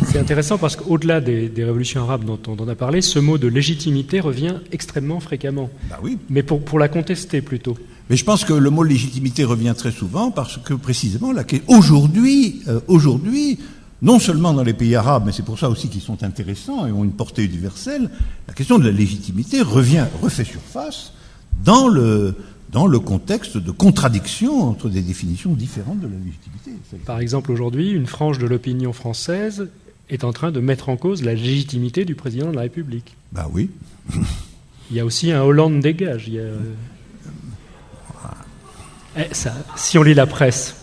C'est intéressant parce qu'au-delà des révolutions arabes dont on a parlé, ce mot de légitimité revient extrêmement fréquemment. Ben oui. Mais pour la contester plutôt. Mais je pense que le mot légitimité revient très souvent parce que précisément aujourd'hui, non seulement dans les pays arabes, mais c'est pour ça aussi qu'ils sont intéressants et ont une portée universelle, la question de la légitimité refait surface dans le contexte de contradiction entre des définitions différentes de la légitimité. Par exemple, aujourd'hui, une frange de l'opinion française est en train de mettre en cause la légitimité du président de la République. Ben oui. Il y a aussi un Hollande dégage. Si on lit la presse.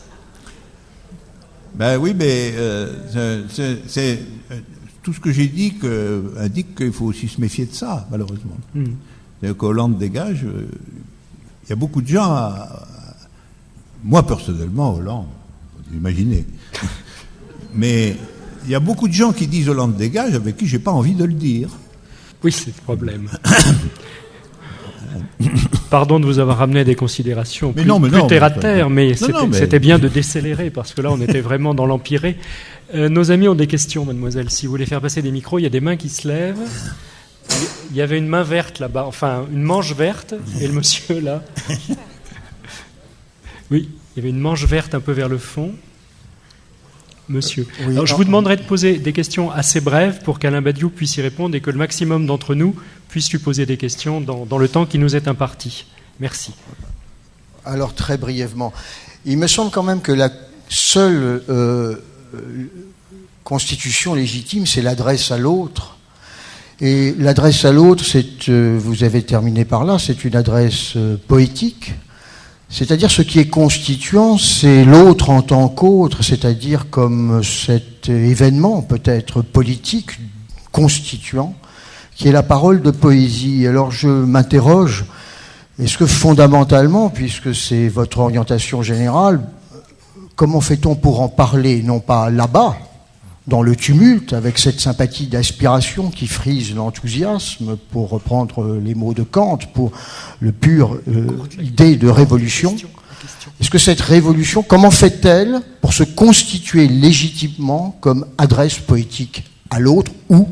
Ben oui, mais tout ce que j'ai dit indique qu'il faut aussi se méfier de ça, malheureusement. C'est-à-dire qu'Hollande dégage, il y a beaucoup de gens, moi personnellement, Hollande, vous imaginez, mais il y a beaucoup de gens qui disent Hollande dégage avec qui j'ai pas envie de le dire. Oui, c'est le problème. Pardon de vous avoir ramené des considérations plus terre à terre, mais c'était bien de décélérer, parce que là, on était vraiment dans l'empiré. Nos amis ont des questions, mademoiselle. Si vous voulez faire passer des micros, il y a des mains qui se lèvent. Il y avait une main verte là-bas, enfin, une manche verte, et le monsieur, là. Oui, il y avait une manche verte un peu vers le fond. Monsieur. Oui, alors, je vous demanderai de poser des questions assez brèves pour qu'Alain Badiou puisse y répondre et que le maximum d'entre nous puisse lui poser des questions dans le temps qui nous est imparti. Merci. Alors, très brièvement, il me semble quand même que la seule constitution légitime, c'est l'adresse à l'autre. Et l'adresse à l'autre, vous avez terminé par là, c'est une adresse poétique. C'est-à-dire ce qui est constituant, c'est l'autre en tant qu'autre, c'est-à-dire comme cet événement peut-être politique constituant, qui est la parole de poésie. Alors je m'interroge, est-ce que fondamentalement, puisque c'est votre orientation générale, comment fait-on pour en parler, non pas là-bas, dans le tumulte, avec cette sympathie d'aspiration qui frise l'enthousiasme, pour reprendre les mots de Kant, pour le pur idée de révolution. Est-ce que cette révolution, comment fait-elle pour se constituer légitimement comme adresse poétique à l'autre, où,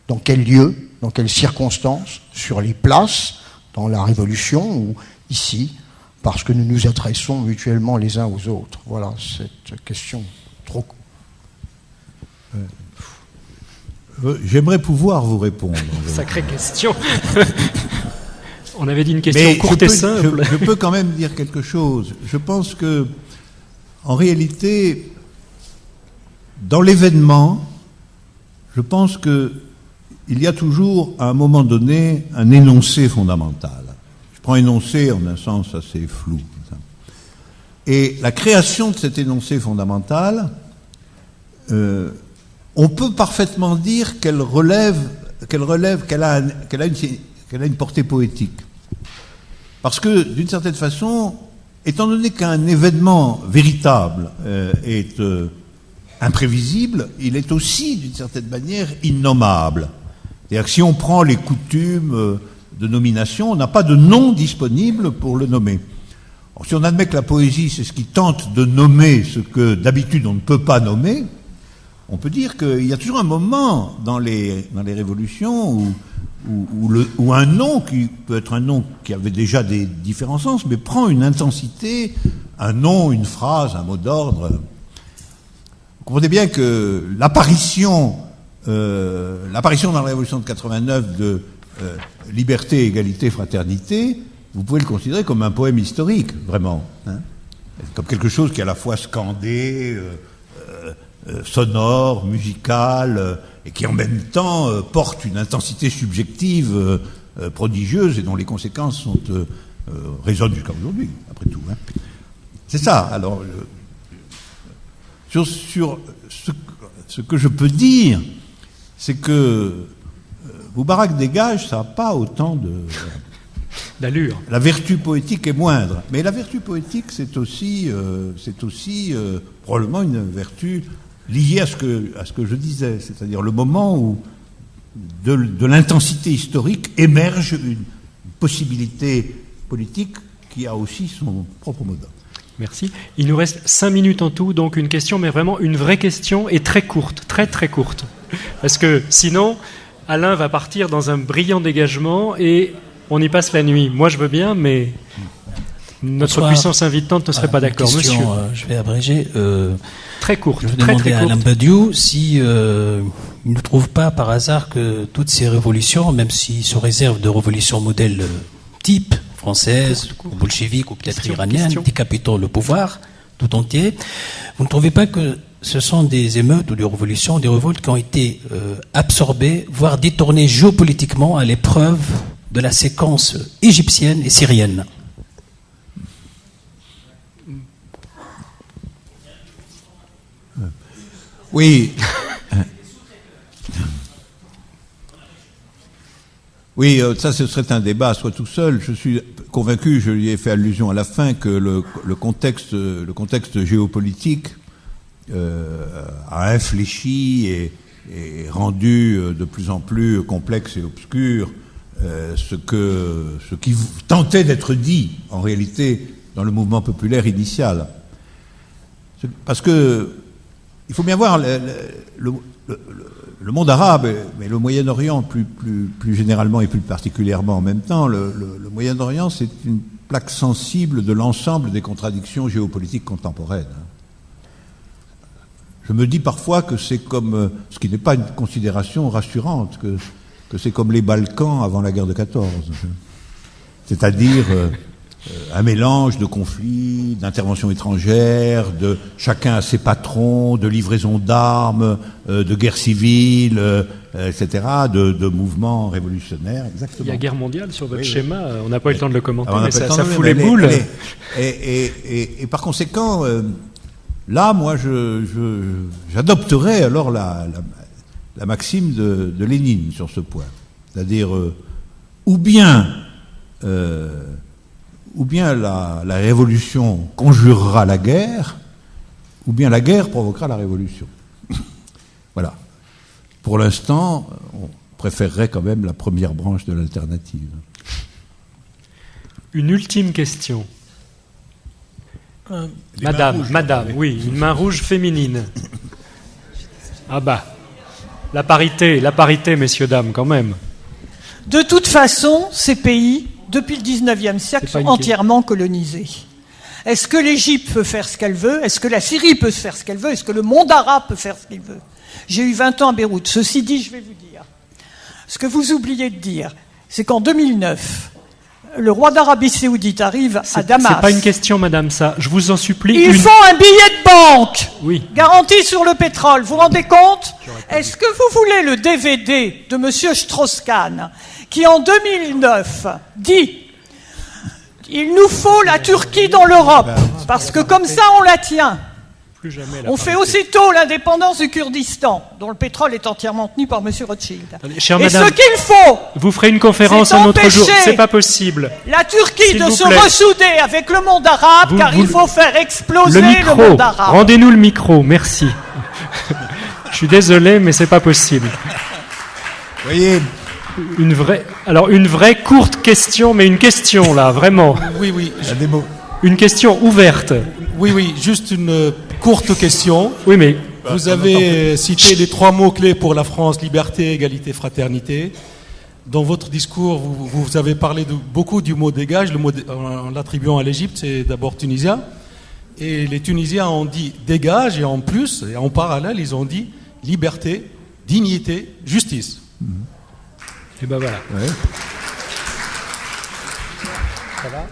dans quel lieu, dans quelles circonstances, sur les places, dans la révolution, ou ici, parce que nous nous adressons mutuellement les uns aux autres? Voilà cette question trop. J'aimerais pouvoir vous répondre. Sacrée question. On avait dit une question courte et simple. Je peux quand même dire quelque chose. Je pense que, en réalité, dans l'événement, je pense qu'il y a toujours, à un moment donné, un énoncé fondamental. Je prends énoncé en un sens assez flou. Et la création de cet énoncé fondamental, on peut parfaitement dire qu'elle a une portée poétique. Parce que, d'une certaine façon, étant donné qu'un événement véritable est imprévisible, il est aussi, d'une certaine manière, innommable. C'est-à-dire que si on prend les coutumes de nomination, on n'a pas de nom disponible pour le nommer. Alors, si on admet que la poésie, c'est ce qui tente de nommer ce que d'habitude on ne peut pas nommer, on peut dire qu'il y a toujours un moment dans les révolutions où un nom, qui peut être un nom qui avait déjà des différents sens, mais prend une intensité, un nom, une phrase, un mot d'ordre. Vous comprenez bien que l'apparition dans la Révolution de 89 de liberté, égalité, fraternité, vous pouvez le considérer comme un poème historique, vraiment. Hein, comme quelque chose qui est à la fois scandé, sonore, musical, et qui en même temps porte une intensité subjective prodigieuse et dont les conséquences résonnent jusqu'à aujourd'hui, après tout. Hein. C'est ça. Alors, sur ce que je peux dire, c'est que Moubarak dégage, ça n'a pas autant d'allure. La vertu poétique est moindre. Mais la vertu poétique, c'est aussi probablement une vertu liée à ce que je disais. C'est-à-dire le moment où de l'intensité historique émerge une possibilité politique qui a aussi son propre mot d'ordre. Merci. Il nous reste 5 minutes en tout, donc une question, mais vraiment une vraie question et très courte, très très courte. Parce que sinon, Alain va partir dans un brillant dégagement et on y passe la nuit. Moi, je veux bien, mais notre puissance invitante ne serait pas d'accord. Question, monsieur. Je vais abréger. Très courte. Je vais très, demander très à Alain Badiou si il ne trouve pas par hasard que toutes ces révolutions, même s'ils se réservent de révolutions modèle type, française, ou bolchevique, ou peut-être iranienne, décapitant le pouvoir tout entier, vous ne trouvez pas que ce sont des émeutes ou des révolutions, des révoltes qui ont été absorbées, voire détournées géopolitiquement à l'épreuve de la séquence égyptienne et syrienne? Oui. Oui, ça ce serait un débat à soi tout seul. Je suis convaincu, je lui ai fait allusion à la fin, que le contexte géopolitique a infléchi et rendu de plus en plus complexe et obscur ce qui tentait d'être dit en réalité dans le mouvement populaire initial. Parce que il faut bien voir le monde arabe, mais le Moyen-Orient plus généralement et plus particulièrement en même temps, le Moyen-Orient, c'est une plaque sensible de l'ensemble des contradictions géopolitiques contemporaines. Je me dis parfois que c'est comme, ce qui n'est pas une considération rassurante, que c'est comme les Balkans avant la guerre de 14. C'est-à-dire un mélange de conflits, d'interventions étrangères, de chacun à ses patrons, de livraison d'armes, de guerres civiles, etc., de mouvements révolutionnaires. Exactement. Il y a guerre mondiale sur votre schéma, on n'a pas eu le temps de le commenter, mais ça ça fout les boules. Et par conséquent, là, moi, j'adopterais alors la maxime de Lénine sur ce point. C'est-à-dire, ou bien la révolution conjurera la guerre, ou bien la guerre provoquera la révolution. Voilà. Pour l'instant, on préférerait quand même la première branche de l'alternative. Une ultime question. Madame, oui, une main rouge féminine. Ah bah, la parité, messieurs, dames, quand même. De toute façon, ces pays, depuis le 19e siècle, sont entièrement colonisés. Est-ce que l'Égypte peut faire ce qu'elle veut? Est-ce que la Syrie peut faire ce qu'elle veut? Est-ce que le monde arabe peut faire ce qu'il veut? J'ai eu 20 ans à Beyrouth. Ceci dit, je vais vous dire. Ce que vous oubliez de dire, c'est qu'en 2009, le roi d'Arabie Saoudite arrive à Damas. C'est pas une question, madame, ça. Je vous en supplie. Ils font un billet de banque. Oui. Garanti sur le pétrole. Vous vous rendez compte? Est-ce que vous voulez le DVD de monsieur Strauss-Kahn, qui en 2009 dit « Il nous faut la Turquie dans l'Europe, parce que comme ça on la tient ». On fait aussitôt l'indépendance du Kurdistan, dont le pétrole est entièrement tenu par M. Rothschild. Allez, chère et madame, ce qu'il faut, vous ferez une conférence un autre jour. C'est pas possible. La Turquie de se plaît. ressouder avec le monde arabe, car il faut faire exploser le monde arabe. Rendez-nous le micro, merci. Je suis désolé, mais c'est pas possible. Vous voyez, une vraie courte question, mais une question là, vraiment. Oui. Une question ouverte. Oui, juste une courte question. Oui, mais vous avez cité les 3 mots-clés pour la France: liberté, égalité, fraternité. Dans votre discours, vous avez parlé beaucoup du mot dégage, en l'attribuant à l'Égypte, c'est d'abord tunisien. Et les Tunisiens ont dit dégage, et en plus, et en parallèle, ils ont dit liberté, dignité, justice. Et ben voilà. ouais. Ça va?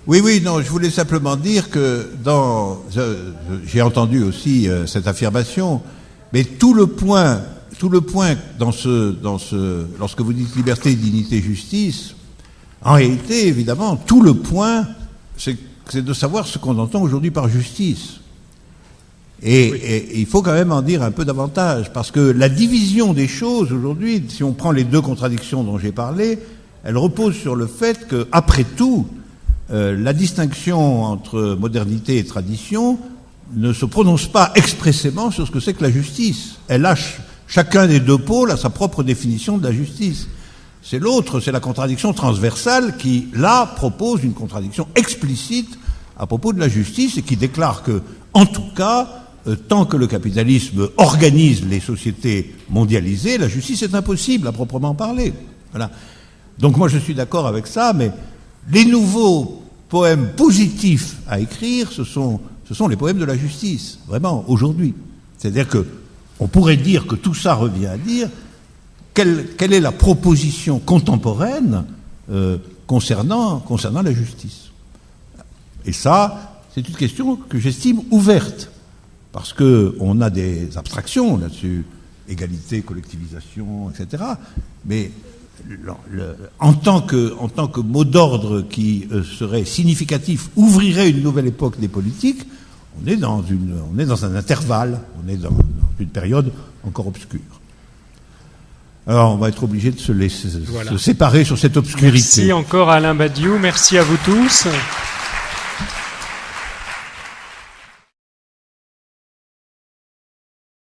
Oui, non, je voulais simplement dire que j'ai entendu aussi cette affirmation, mais tout le point lorsque vous dites liberté, dignité, justice, en réalité, évidemment, tout le point c'est de savoir ce qu'on entend aujourd'hui par justice. Et il faut quand même en dire un peu davantage, parce que la division des choses aujourd'hui, si on prend les deux contradictions dont j'ai parlé, elle repose sur le fait que, après tout, la distinction entre modernité et tradition ne se prononce pas expressément sur ce que c'est que la justice. Chacun des deux pôles a sa propre définition de la justice. C'est l'autre, c'est la contradiction transversale qui, là, propose une contradiction explicite à propos de la justice et qui déclare que, en tout cas, tant que le capitalisme organise les sociétés mondialisées, la justice est impossible à proprement parler. Voilà. Donc moi je suis d'accord avec ça, mais les nouveaux poèmes positifs à écrire, ce sont les poèmes de la justice, vraiment, aujourd'hui. C'est-à-dire que on pourrait dire que tout ça revient à dire quelle est la proposition contemporaine concernant la justice. Et ça, c'est une question que j'estime ouverte. Parce qu'on a des abstractions là-dessus, égalité, collectivisation, etc. Mais en tant que mot d'ordre qui serait significatif, ouvrirait une nouvelle époque des politiques, on est dans un intervalle, on est dans une période encore obscure. Alors on va être obligé de se séparer sur cette obscurité. Merci encore Alain Badiou, merci à vous tous.